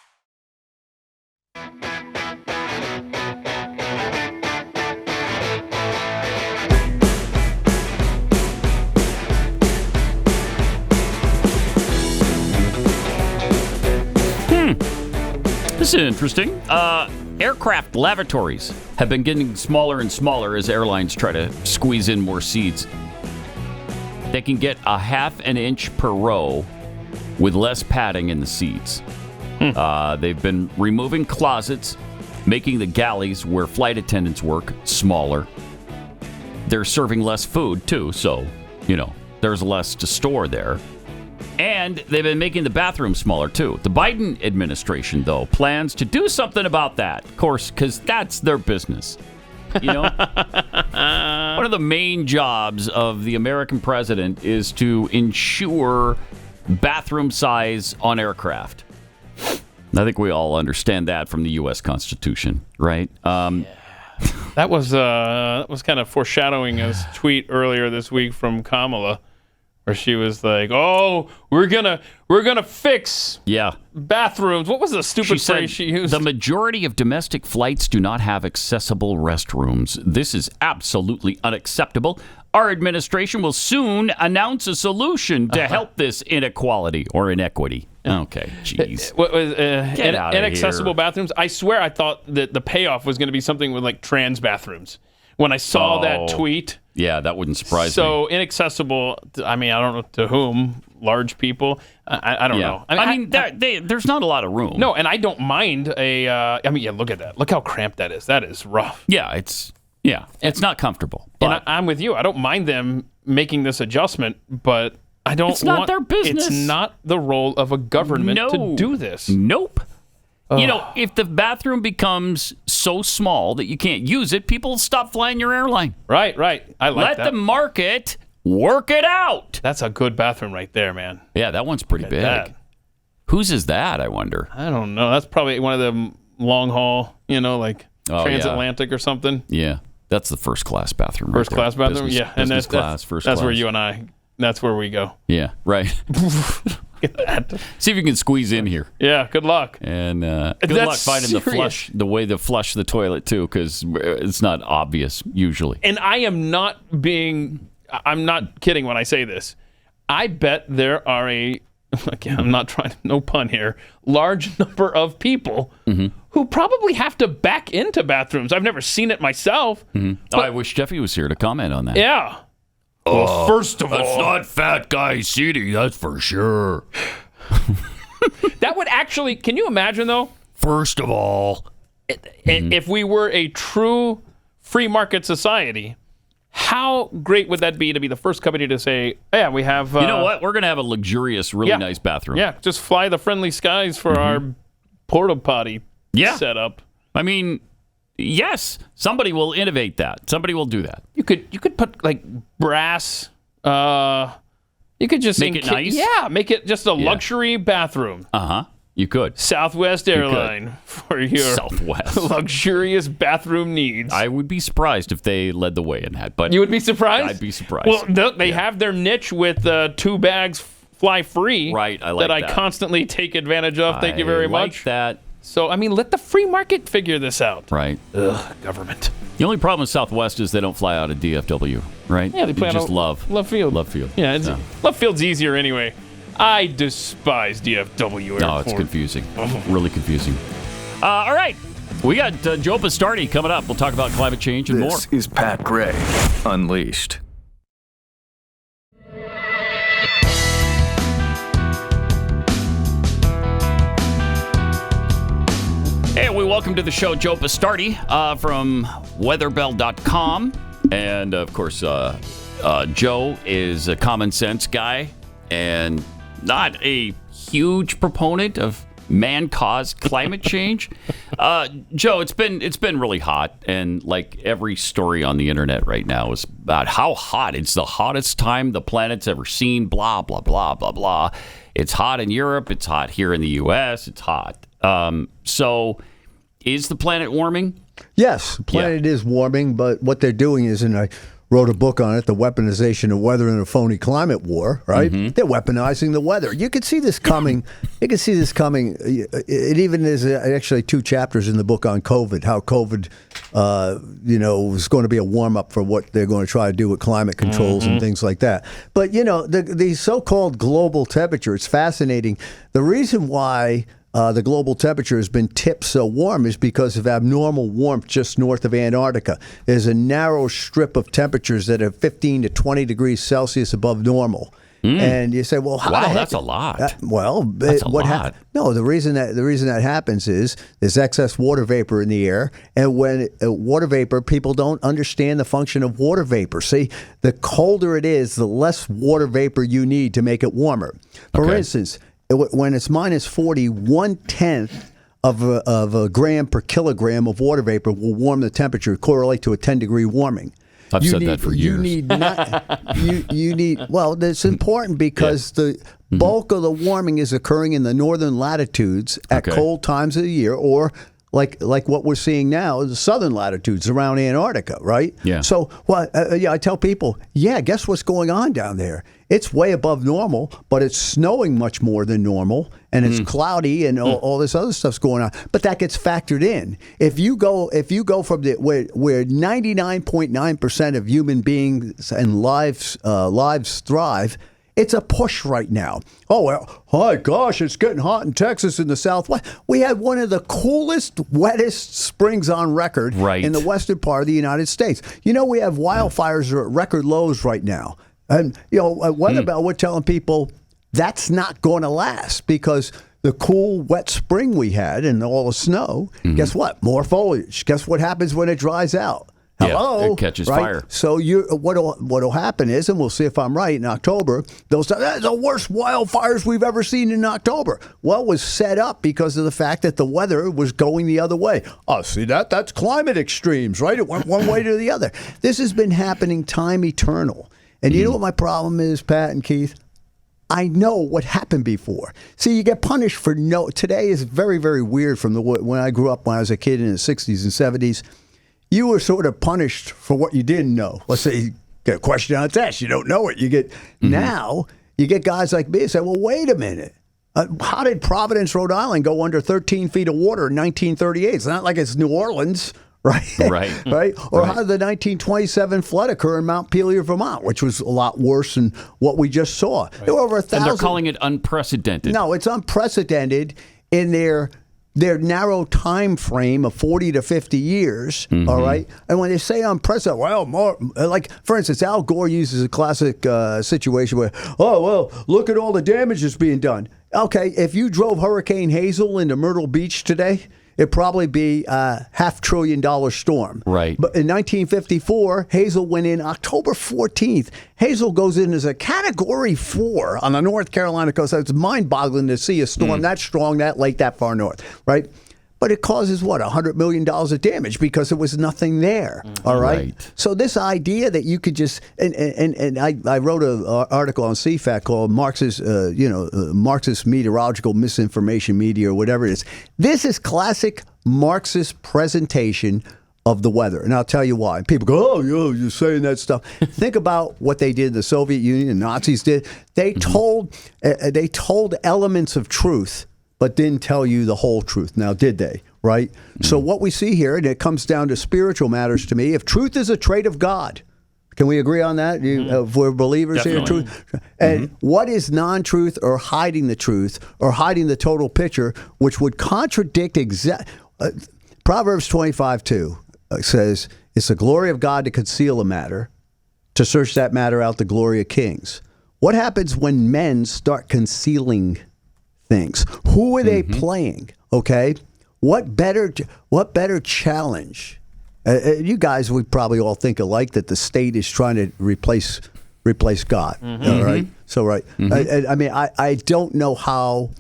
This is interesting. Aircraft lavatories have been getting smaller and smaller as airlines try to squeeze in more seats. They can get a half an inch per row with less padding in the seats. They've been removing closets, making the galleys where flight attendants work smaller. They're serving less food, too, so, there's less to store there. And they've been making the bathrooms smaller, too. The Biden administration, though, plans to do something about that. Of course, because that's their business. One of the main jobs of the American president is to ensure bathroom size on aircraft. I think we all understand that from the U.S. Constitution, right? That was kind of foreshadowing a tweet earlier this week from Kamala, where she was like, "Oh, we're gonna fix bathrooms." What was the stupid phrase she used? The majority of domestic flights do not have accessible restrooms. This is absolutely unacceptable. Our administration will soon announce a solution to help this inequality or inequity. Okay, jeez. What was Get out of inaccessible here. bathrooms? I swear I thought that the payoff was going to be something with like trans bathrooms. When I saw that tweet. Yeah, that wouldn't surprise me. So inaccessible, I mean, I don't know to whom, large people. I don't know. I mean, there's not a lot of room. No, and I don't mind look at that. Look how cramped that is. That is rough. Yeah, it's not comfortable. But. And I'm with you. I don't mind them making this adjustment, but I don't It's not their business. It's not the role of a government to do this. Nope. If the bathroom becomes so small that you can't use it, people stop flying your airline. Right. I like that. Let the market work it out. That's a good bathroom right there, man. Yeah, that one's pretty big. That. Whose is that, I wonder? I don't know. That's probably one of the long haul, transatlantic or something. Yeah, that's the first class bathroom. First class bathroom? Business, yeah. And that's class. That's where you and I, that's where we go. Yeah, right. See if you can squeeze in here. Yeah, good luck. And good luck finding the way to flush the toilet, too, because it's not obvious usually. And I'm not kidding when I say this. I bet there are I'm not trying, no pun here, large number of people who probably have to back into bathrooms. I've never seen it myself. But I wish Jeffy was here to comment on that. Yeah. Well, first of all, that's not fat guy seating, that's for sure. That would actually, can you imagine though? First of all, if we were a true free market society, how great would that be to be the first company to say, yeah, we have... you know what? We're going to have a luxurious, really nice bathroom. Yeah, just fly the friendly skies for our porta potty setup. I mean... Yes, somebody will innovate that. Somebody will do that. You could put like brass. You could just make it nice. Yeah, make it just a luxury bathroom. You could. Southwest Airline for your luxurious bathroom needs. I would be surprised if they led the way in that. But you would be surprised? I'd be surprised. Well, they have their niche with 2 bags fly free. Right, I like that. I constantly take advantage of. Thank you very much. That. So, I mean, let the free market figure this out. Right. Ugh, government. The only problem with Southwest is they don't fly out of DFW, right? Yeah, they play just Love Field. Love Field. Yeah, Love Field's easier anyway. I despise DFW Airport. No, it's confusing. Really confusing. All right. We got Joe Bastardi coming up. We'll talk about climate change and more. This is Pat Gray Unleashed. Hey, we welcome to the show Joe Bastardi from weatherbell.com. And, of course, Joe is a common sense guy and not a huge proponent of man-caused climate change. Joe, it's been really hot, and like every story on the internet right now is about how hot. It's the hottest time the planet's ever seen, blah, blah, blah, blah, blah. It's hot in Europe. It's hot here in the U.S. It's hot. So is the planet warming? Yes, the planet is warming, but what they're doing is, and I wrote a book on it, The Weaponization of Weather in a Phony Climate War, right? They're weaponizing the weather. You could see this coming. You can see this coming. It even is actually 2 chapters in the book on COVID, how COVID, is going to be a warm-up for what they're going to try to do with climate controls and things like that. But, the so-called global temperature, it's fascinating. The reason why the global temperature has been tipped so warm is because of abnormal warmth just north of Antarctica. There's a narrow strip of temperatures that are 15 to 20 degrees Celsius above normal. And you say, well, how the heck? That's a lot. That's a lot. No, the reason that happens is there's excess water vapor in the air, and when water vapor, people don't understand the function of water vapor. See, the colder it is, the less water vapor you need to make it warmer. For instance, when it's minus 40, 1/10 of a gram per kilogram of water vapor will warm the temperature, correlate to a 10-degree warming. I've said that for years. You need. Well, that's important because the bulk of the warming is occurring in the northern latitudes at cold times of the year, or like what we're seeing now, the southern latitudes around Antarctica, right? Yeah. So, I tell people, guess what's going on down there? It's way above normal, but it's snowing much more than normal, and it's cloudy, and all this other stuff's going on. But that gets factored in. If you go from where 99.9% of human beings and lives thrive, it's a push right now. Oh, well, my gosh, it's getting hot in Texas in the Southwest. We had one of the coolest, wettest springs on record in the western part of the United States. We have wildfires are at record lows right now. And, Weatherbell, we're telling people, that's not going to last because the cool, wet spring we had and all the snow, guess what? More foliage. Guess what happens when it dries out? Hello, it catches right? fire. So what'll happen is, and we'll see if I'm right, in October, they'll say, that's the worst wildfires we've ever seen in October. Well, it was set up because of the fact that the weather was going the other way. Oh, see, that's climate extremes, right? It went one way to the other. This has been happening time eternal. And you know what my problem is, Pat and Keith? I know what happened before. See, you get punished for today is very, very weird from when I grew up when I was a kid in the 60s and 70s. You were sort of punished for what you didn't know. Let's say you get a question on a test, you don't know it. You get now you get guys like me who say, well, wait a minute. How did Providence, Rhode Island go under 13 feet of water in 1938? It's not like it's New Orleans, right? Right. Or how did the 1927 flood occur in Mount Pelier, Vermont, which was a lot worse than what we just saw. Right. There were over 1,000. And they're calling it unprecedented. No, it's unprecedented in their narrow time frame of 40 to 50 years, all right? And when they say unprecedented, well, more like, for instance, Al Gore uses a classic situation where, oh, well, look at all the damage that's being done. Okay, if you drove Hurricane Hazel into Myrtle Beach today, it'd probably be a $500 billion storm. Right. But in 1954, Hazel went in October 14th. Hazel goes in as a Category 4 on the North Carolina coast. It's mind-boggling to see a storm that strong, that late, that far north, right? But it causes, what, $100 million of damage because there was nothing there, all right? So this idea that you could just, and I wrote an article on CFAC called Marxist Meteorological Misinformation Media or whatever it is. This is classic Marxist presentation of the weather. And I'll tell you why. People go, oh, you're saying that stuff. Think about what they did, the Soviet Union, the Nazis did. They told elements of truth but didn't tell you the whole truth. Now, did they? Right? So what we see here, and it comes down to spiritual matters to me, if truth is a trait of God, can we agree on that? If we're believers here, truth. And what is non-truth or hiding the truth or hiding the total picture, which would contradict Proverbs 25:2 says, it's the glory of God to conceal a matter, to search that matter out the glory of kings. What happens when men start concealing things? Who are they playing? Okay, what better challenge? You guys would probably all think alike that the state is trying to replace God. All right, so I mean, I don't know how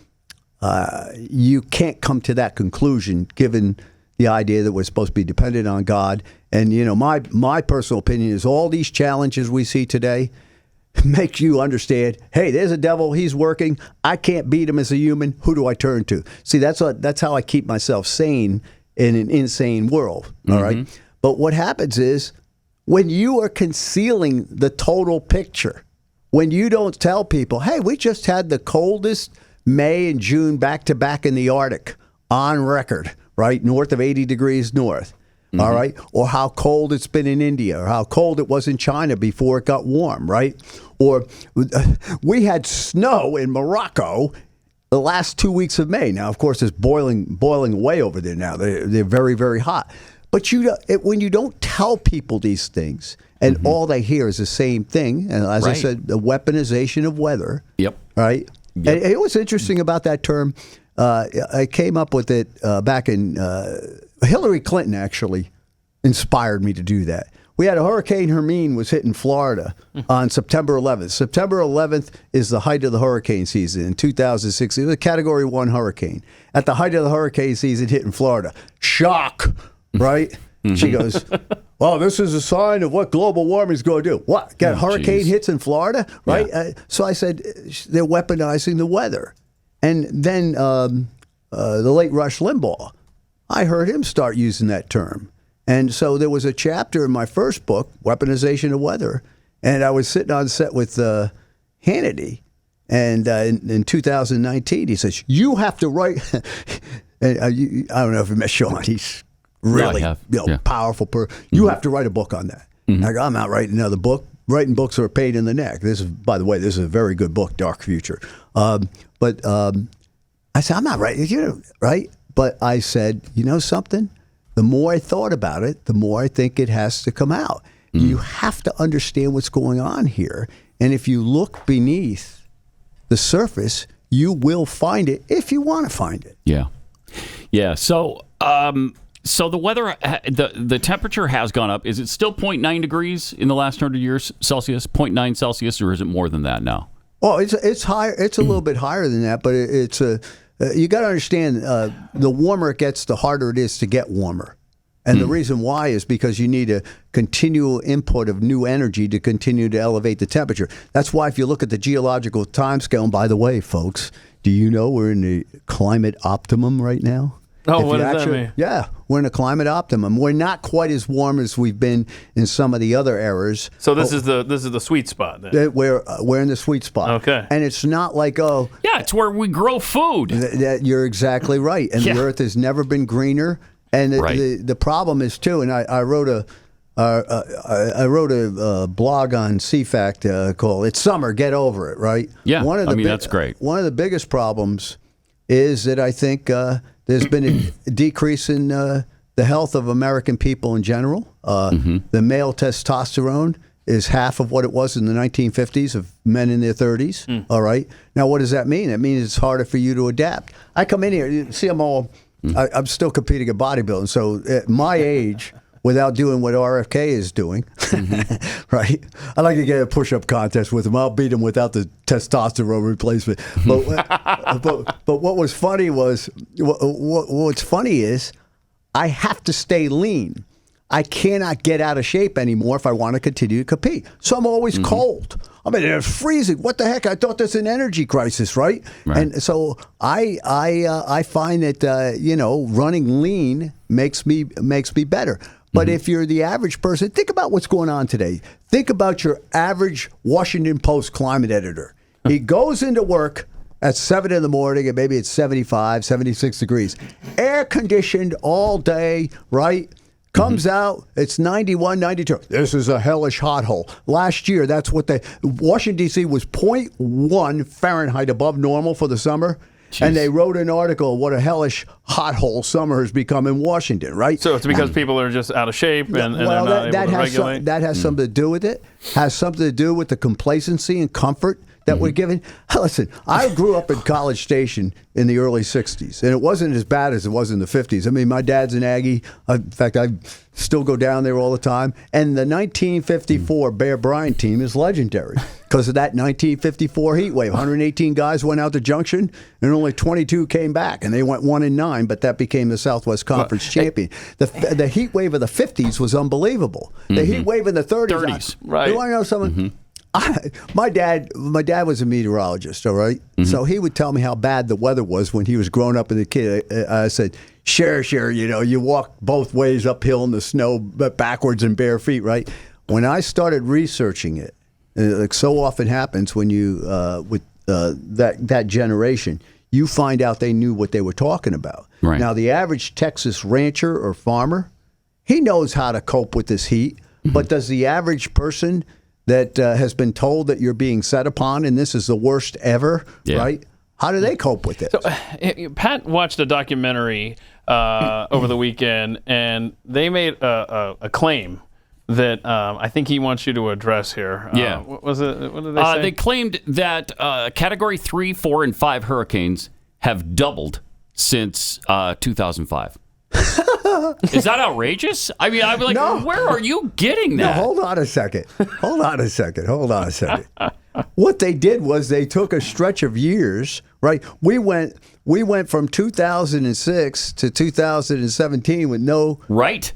you can't come to that conclusion given the idea that we're supposed to be dependent on God. And you know, my personal opinion is all these challenges we see today make you understand, hey, there's a devil, he's working, I can't beat him as a human, who do I turn to? See, that's how I keep myself sane in an insane world, all right? But what happens is, when you are concealing the total picture, when you don't tell people, hey, we just had the coldest May and June back-to-back in the Arctic on record, right, north of 80 degrees north. All right, or how cold it's been in India, or how cold it was in China before it got warm, right? Or we had snow in Morocco the last 2 weeks of May. Now, of course, it's boiling away over there now. They're very, very hot. But when you don't tell people these things, and all they hear is the same thing, and as I said, the weaponization of weather. Yep. Right. Yep. And what's interesting about that term, I came up with it back in. Hillary Clinton actually inspired me to do that. We had a Hurricane Hermine was hitting Florida on September 11th. September 11th is the height of the hurricane season in 2006. It was a Category 1 hurricane. At the height of the hurricane season hitting Florida. Shock, right? She goes, well, this is a sign of what global warming is going to do. What? Got hurricane hits in Florida, right? Yeah. So I said, they're weaponizing the weather. And then the late Rush Limbaugh, I heard him start using that term. And so there was a chapter in my first book, Weaponization of Weather, and I was sitting on set with Hannity, and in 2019, he says, you have to write, and I don't know if you met Sean, he's really powerful person. You have to write a book on that. I go, I'm not writing another book. Writing books are a pain in the neck. This is, by the way, this is a very good book, Dark Future. But I said, I'm not writing, right? But I said, you know something? The more I thought about it, the more I think it has to come out. You have to understand what's going on here. And if you look beneath the surface, you will find it if you want to find it. Yeah. Yeah. So, so the weather, the temperature has gone up. Is it still 0.9 degrees in the last 100 years Celsius, 0.9 Celsius, or is it more than that now? Well, it's higher. It's a little bit higher than that, but it's you got to understand, the warmer it gets, the harder it is to get warmer. And the reason why is because you need a continual input of new energy to continue to elevate the temperature. That's why if you look at the geological time scale, and by the way, folks, do you know we're in the climate optimum right now? Oh, what does that mean? Yeah, we're in a climate optimum. We're not quite as warm as we've been in some of the other eras. So this is the sweet spot then. We're in the sweet spot. Okay. And it's not like, yeah, it's where we grow food. You're exactly right. And the earth has never been greener. And the problem is too. And I wrote a blog on CFACT called "It's Summer, Get Over It." Right? Yeah. That's great. One of the biggest problems is that I think there's been a decrease in the health of American people in general. The male testosterone is half of what it was in the 1950s of men in their 30s. All right. Now, what does that mean? It means it's harder for you to adapt. I come in here, you see, I'm still competing at bodybuilding. So at my age, without doing what RFK is doing, right? I like to get a push-up contest with him. I'll beat him without the testosterone replacement. But what was funny was, what's funny is I have to stay lean. I cannot get out of shape anymore if I want to continue to compete. So I'm always cold. I mean, it's freezing. What the heck? I thought there's an energy crisis, right? And so I find that running lean makes me better. But if you're the average person, think about what's going on today. Think about your average Washington Post climate editor. He goes into work at 7 in the morning, and maybe it's 75, 76 degrees, air conditioned all day, right? Comes out, it's 91, 92. This is a hellish hot hole. Last year, that's what Washington, D.C. was 0.1 Fahrenheit above normal for the summer. Jeez. And they wrote an article, what a hellish hot hole summer has become in Washington, right? So it's because people are just out of shape and they're not able to regulate? That has something to do with it. Has something to do with the complacency and comfort that we're given. Listen, I grew up in College Station in the early 60s, and it wasn't as bad as it was in the 50s. I mean, my dad's an Aggie. In fact, I still go down there all the time. And the 1954 Bear Bryant team is legendary because of that 1954 heat wave. 118 guys went out to Junction, and only 22 came back, and they went 1-9, but that became the Southwest Conference champion. The heat wave of the 50s was unbelievable. The heat wave in the 30s. Right. You want to know something? My dad was a meteorologist, all right? So he would tell me how bad the weather was when he was growing up as a kid. I said, sure, you walk both ways uphill in the snow, but backwards in bare feet, right? When I started researching it, like so often happens when you, with that generation, you find out they knew what they were talking about. Right. Now, the average Texas rancher or farmer, he knows how to cope with this heat, but does the average person that has been told that you're being set upon and this is the worst ever, right? How do they cope with it? So, Pat watched a documentary over the weekend, and they made a claim that I think he wants you to address here. What was it? What did they say? They claimed that Category 3, 4, and 5 hurricanes have doubled since 2005. Is that outrageous? I mean, I'm like, no. Where are you getting that? No, hold on a second. What they did was they took a stretch of years, right? We went from 2006 to 2017 with no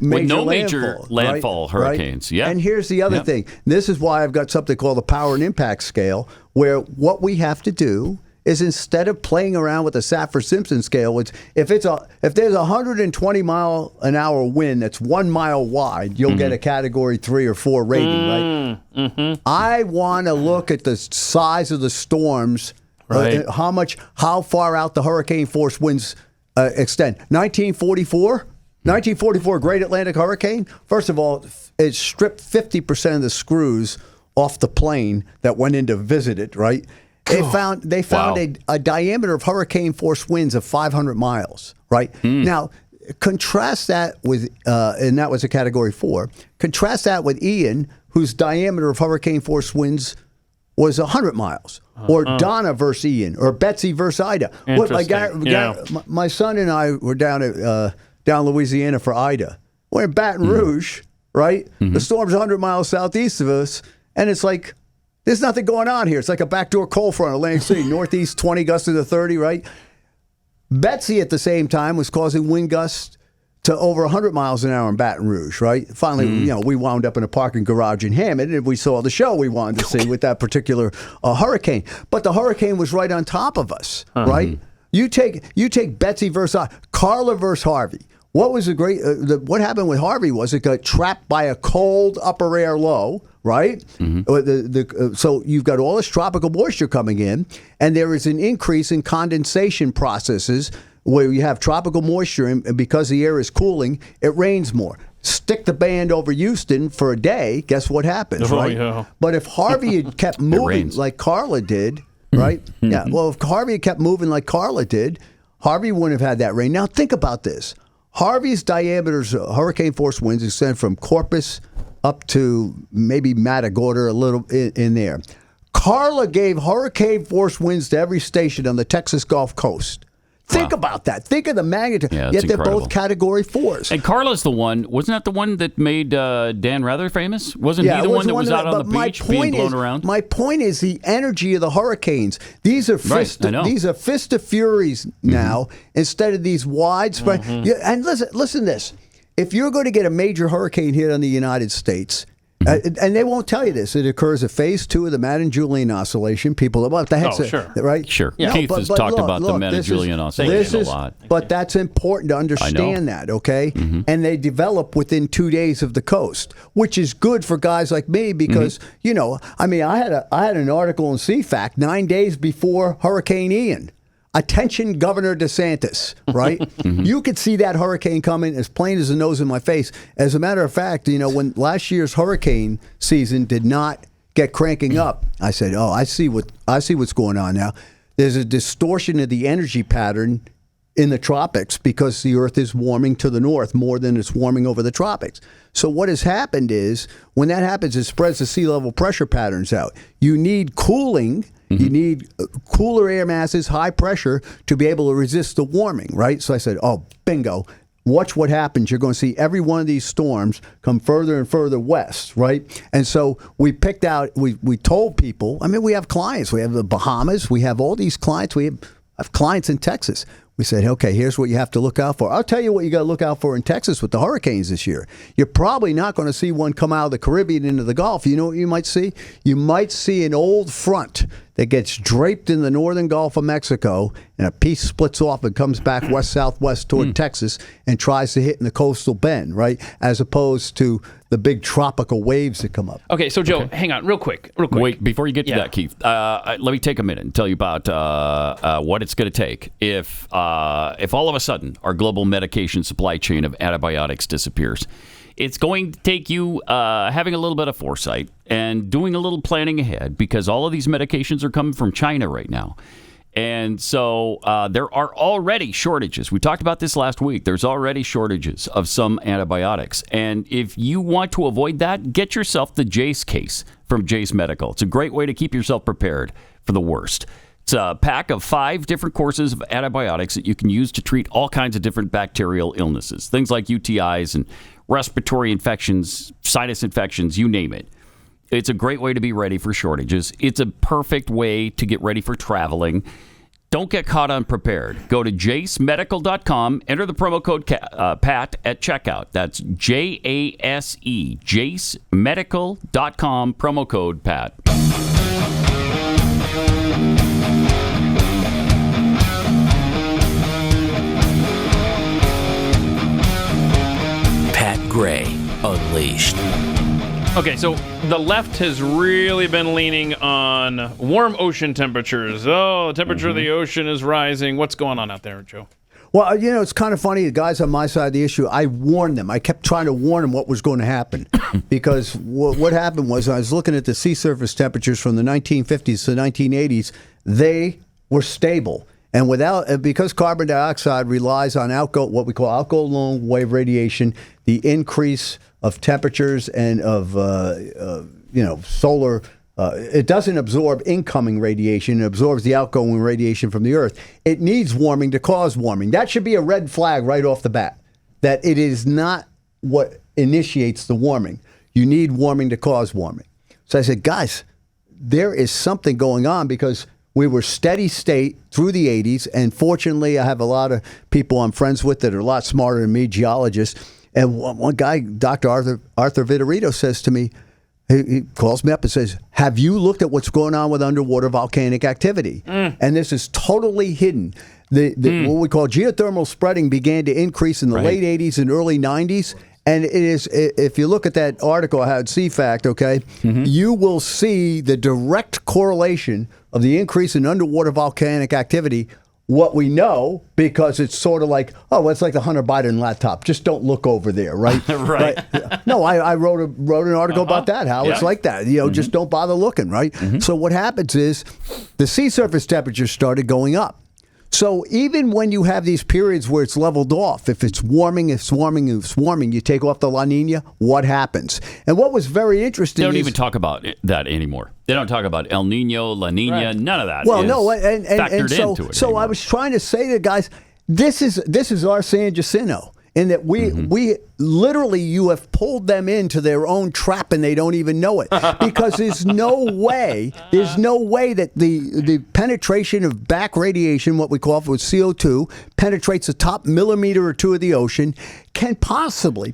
major landfall hurricanes. Right? Yeah. And here's the other thing. This is why I've got something called the power and impact scale, where what we have to do is instead of playing around with the Saffir-Simpson scale, if there's a 120-mile-an-hour wind that's 1 mile wide, you'll get a Category 3 or 4 rating, right? I want to look at the size of the storms, how far out the hurricane force winds extend. 1944 Great Atlantic Hurricane. First of all, it stripped 50% of the screws off the plane that went in to visit it, right? They found a diameter of hurricane force winds of 500 miles, right? Now, contrast that with, and that was a Category 4, contrast that with Ian, whose diameter of hurricane force winds was 100 miles. Or Donna versus Ian, or Betsy versus Ida. My son and I were down Louisiana for Ida. We're in Baton Rouge, right? The storm's 100 miles southeast of us, and it's like there's nothing going on here. It's like a backdoor cold front, Atlantic City, northeast 20 gusts to 30, right? Betsy at the same time was causing wind gusts to over 100 miles an hour in Baton Rouge, right? Finally, we wound up in a parking garage in Hammond, and we saw the show we wanted to see with that particular hurricane. But the hurricane was right on top of us, right? You take Betsy versus Carla versus Harvey. What was what happened with Harvey was it got trapped by a cold upper air low, right? So you've got all this tropical moisture coming in, and there is an increase in condensation processes where you have tropical moisture, and because the air is cooling, it rains more. Stick the band over Houston for a day, guess what happens, right? Yeah. But if Harvey had kept moving like Carla did, right? Yeah. Well, if Harvey had kept moving like Carla did, Harvey wouldn't have had that rain. Now think about this. Harvey's diameters, hurricane force winds extend from Corpus up to maybe Matagorda, a little in there. Carla gave hurricane force winds to every station on the Texas Gulf Coast. Think about that. Think of the magnitude. Yeah, yet they're incredible. both Category 4s. And Carla's the one, wasn't that the one that made Dan Rather famous? Wasn't he the one that was out on the beach being blown around? My point is the energy of the hurricanes. These are fist of furies now instead of these widespread. And listen to this. If you're going to get a major hurricane hit on the United States, and they won't tell you this. It occurs at phase 2 of the Madden-Julian oscillation. People, what the heck's right? Sure. Yeah. Keith has talked about the Madden-Julian oscillation a lot. But that's important to understand that, okay? And they develop within 2 days of the coast, which is good for guys like me because, I had an article in CFAC 9 days before Hurricane Ian. Attention, Governor DeSantis, right? You could see that hurricane coming as plain as the nose in my face. As a matter of fact, when last year's hurricane season did not get cranking up, I said, I see what's going on now. There's a distortion of the energy pattern in the tropics because the Earth is warming to the north more than it's warming over the tropics. So what has happened is when that happens, it spreads the sea level pressure patterns out. You need cooling. You need cooler air masses, high pressure to be able to resist the warming, right? So I said, bingo. Watch what happens. You're going to see every one of these storms come further and further west, right? And so we picked out, we told people, we have clients. We have the Bahamas. We have all these clients. We have clients in Texas. We said, okay, here's what you have to look out for. I'll tell you what you got to look out for in Texas with the hurricanes this year. You're probably not going to see one come out of the Caribbean into the Gulf. You know what you might see? You might see an old front that gets draped in the northern Gulf of Mexico, and a piece splits off and comes back west-southwest toward Texas and tries to hit in the coastal bend, right? As opposed to the big tropical waves that come up. Okay, so Joe, hang on real quick. Wait, before you get to that, Keith, let me take a minute and tell you about what it's going to take if all of a sudden our global medication supply chain of antibiotics disappears. It's going to take you having a little bit of foresight and doing a little planning ahead because all of these medications are coming from China right now. And so there are already shortages. We talked about this last week. There's already shortages of some antibiotics. And if you want to avoid that, get yourself the Jace case from Jace Medical. It's a great way to keep yourself prepared for the worst. It's a pack of 5 different courses of antibiotics that you can use to treat all kinds of different bacterial illnesses, things like UTIs and respiratory infections, sinus infections, you name it. It's a great way to be ready for shortages. It's a perfect way to get ready for traveling. Don't get caught unprepared. Go to jacemedical.com, enter the promo code PAT at checkout. That's JASE, jacemedical.com, promo code PAT. Pat Gray Unleashed. Okay, so the left has really been leaning on warm ocean temperatures. Oh, the temperature of the ocean is rising. What's going on out there, Joe? Well, it's kind of funny. The guys on my side of the issue, I warned them. I kept trying to warn them what was going to happen. Because what happened was I was looking at the sea surface temperatures from the 1950s to the 1980s. They were stable. And because carbon dioxide relies on what we call outgo long wave radiation, the increase of temperatures and of solar It doesn't absorb incoming radiation. It absorbs the outgoing radiation from the Earth. It needs warming to cause warming. That should be a red flag right off the bat, that it is not what initiates the warming. You need warming to cause warming. So I said, guys, there is something going on, because we were steady state through the 80s. And fortunately, I have a lot of people I'm friends with that are a lot smarter than me, geologists. And one guy, Dr. Arthur Vitorito, says to me, he calls me up and says, have you looked at what's going on with underwater volcanic activity? And this is totally hidden. What we call geothermal spreading began to increase in the late 80s and early 90s. And it is, if you look at that article I had, CFACT, okay, you will see the direct correlation of the increase in underwater volcanic activity. What we know, because it's sort of like, oh, it's like the Hunter Biden laptop. Just don't look over there, right? Right. No, I wrote an article about that, how it's like that. Just don't bother looking, right? So what happens is the sea surface temperature started going up. So even when you have these periods where it's leveled off, if it's warming, you take off the La Nina, what happens? And what was very interesting They don't even talk about that anymore. They don't talk about El Nino, La Nina, none of that. Well, no, and factored into it. So I was trying to say to the guys, this is our San Jacinto. In that we literally, you have pulled them into their own trap and they don't even know it, because there's no way that the penetration of back radiation, what we call it with CO2, penetrates the top millimeter or two of the ocean, can possibly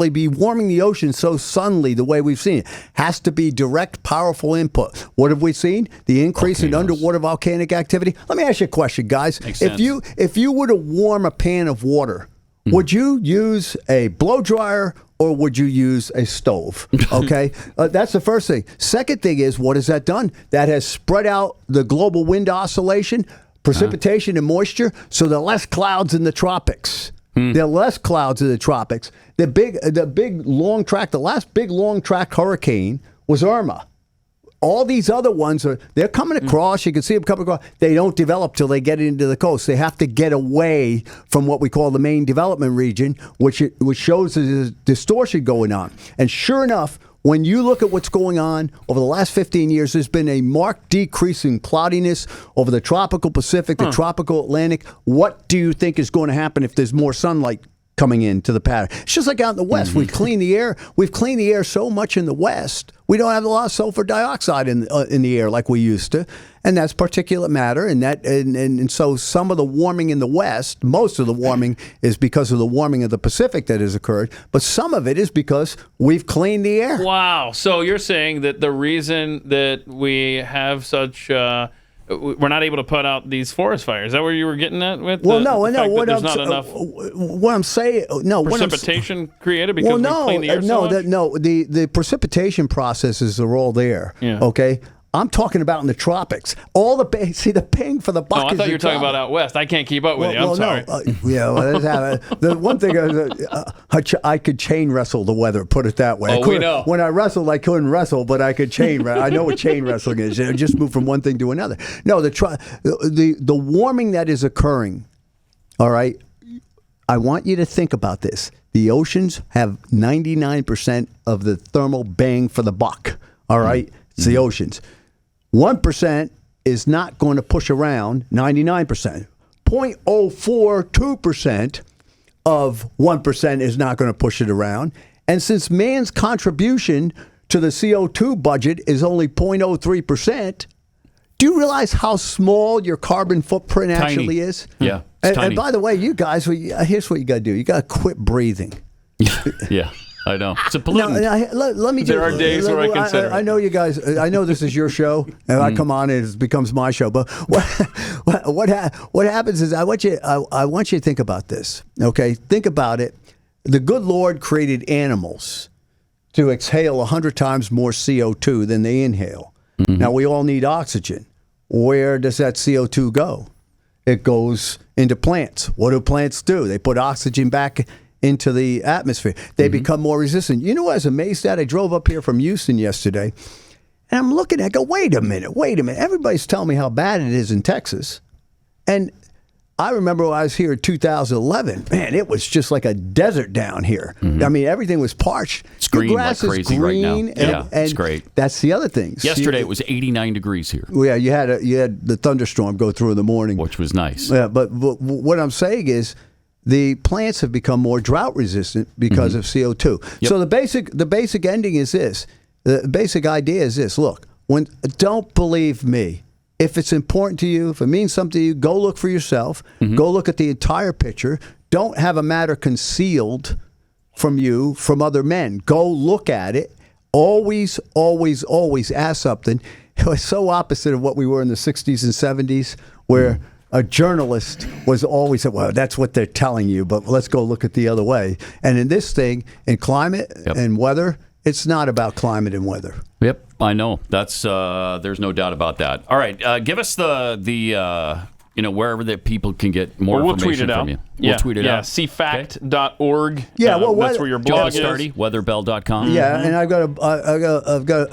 be warming the ocean so suddenly the way we've seen it. Has to be direct, powerful input. What have we seen? The increase in underwater volcanic activity. Let me ask you a question, guys. If you were to warm a pan of water, would you use a blow dryer or would you use a stove? Okay, that's the first thing. Second thing is, what has that done? That has spread out the global wind oscillation, precipitation, and moisture, so there are less clouds in the tropics. There are less clouds in the tropics. The last big long track hurricane was Irma. All these other ones they're coming across. You can see them coming across. They don't develop till they get into the coast. They have to get away from what we call the main development region, which shows there's a distortion going on. And sure enough, when you look at what's going on over the last 15 years, there's been a marked decrease in cloudiness over the tropical Pacific, the tropical Atlantic. What do you think is going to happen if there's more sunlight coming into the pattern? It's just like out in the West. We've cleaned the air. We've cleaned the air so much in the West. We don't have a lot of sulfur dioxide in the air like we used to, and that's particulate matter. And so some of the warming in the West, most of the warming is because of the warming of the Pacific that has occurred, but some of it is because we've cleaned the air. Wow. So you're saying that the reason that we have such we're not able to put out these forest fires. Is that where you were getting at with? Well, precipitation created because we clean the air so much? The precipitation processes are all there. Yeah. Okay. I'm talking about in the tropics. All the bang for the buck. Oh, I thought you were talking about out west. I can't keep up with you. I'm sorry. The one thing I could chain wrestle the weather. Put it that way. Oh, we know. When I wrestled, I couldn't wrestle, but I could chain. I know what chain wrestling is. Just move from one thing to another. No, the warming that is occurring. All right. I want you to think about this. The oceans have 99% of the thermal bang for the buck. All right. It's the oceans. 1% is not going to push around 99%. 0.042% of 1% is not going to push it around. And since man's contribution to the CO2 budget is only 0.03%, do you realize how small your carbon footprint actually is? Yeah. And by the way, you guys, here's what you got to do. You got to quit breathing. Yeah. I know. It's a pollutant. Let me there are days where I consider I know you guys. I know this is your show, and I come on and it becomes my show. But what happens is I want you to think about this. Okay, think about it. The good Lord created animals to exhale 100 times more CO2 than they inhale. Now we all need oxygen. Where does that CO2 go? It goes into plants. What do plants do? They put oxygen back into the atmosphere. They become more resistant. You know what I was amazed at? I drove up here from Houston yesterday, and I'm looking, I go, wait a minute. Everybody's telling me how bad it is in Texas. And I remember when I was here in 2011. Man, it was just like a desert down here. I mean, everything was parched. It's green grass like crazy is green, right now. and it's great. That's the other thing. Yesterday it was 89 degrees here. Well, yeah, you had the thunderstorm go through in the morning, which was nice. Yeah, but what I'm saying is the plants have become more drought resistant because of CO2. Yep. So the basic ending is this. The basic idea is this. Look, don't believe me. If it's important to you, if it means something to you, go look for yourself. Go look at the entire picture. Don't have a matter concealed from you, from other men. Go look at it. Always, always, always ask something. It was so opposite of what we were in the 60s and 70s, where a journalist was always, well, that's what they're telling you, but let's go look at the other way. And in this thing, in climate and weather, it's not about climate and weather. Yep, I know. That's there's no doubt about that. All right, give us the wherever that people can get more information from you. We'll tweet it out. cfact.org. Yeah, well, that's where your blog is. Weatherbell.com. Yeah, and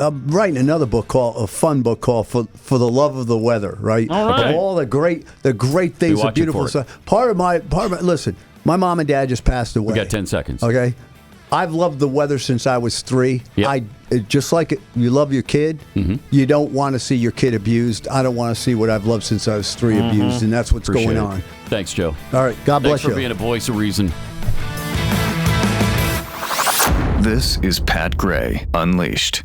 I'm writing another book a fun book called For the Love of the Weather, right? All right. Of all the great things, the beautiful stuff. Part of my listen, my mom and dad just passed away. We got 10 seconds. Okay. I've loved the weather since I was 3. Yep. Just like you love your kid, you don't want to see your kid abused. I don't want to see what I've loved since I was 3 abused, and that's what's going on. Thanks, Joe. All right, God bless you. Thanks for being a voice of reason. This is Pat Gray Unleashed.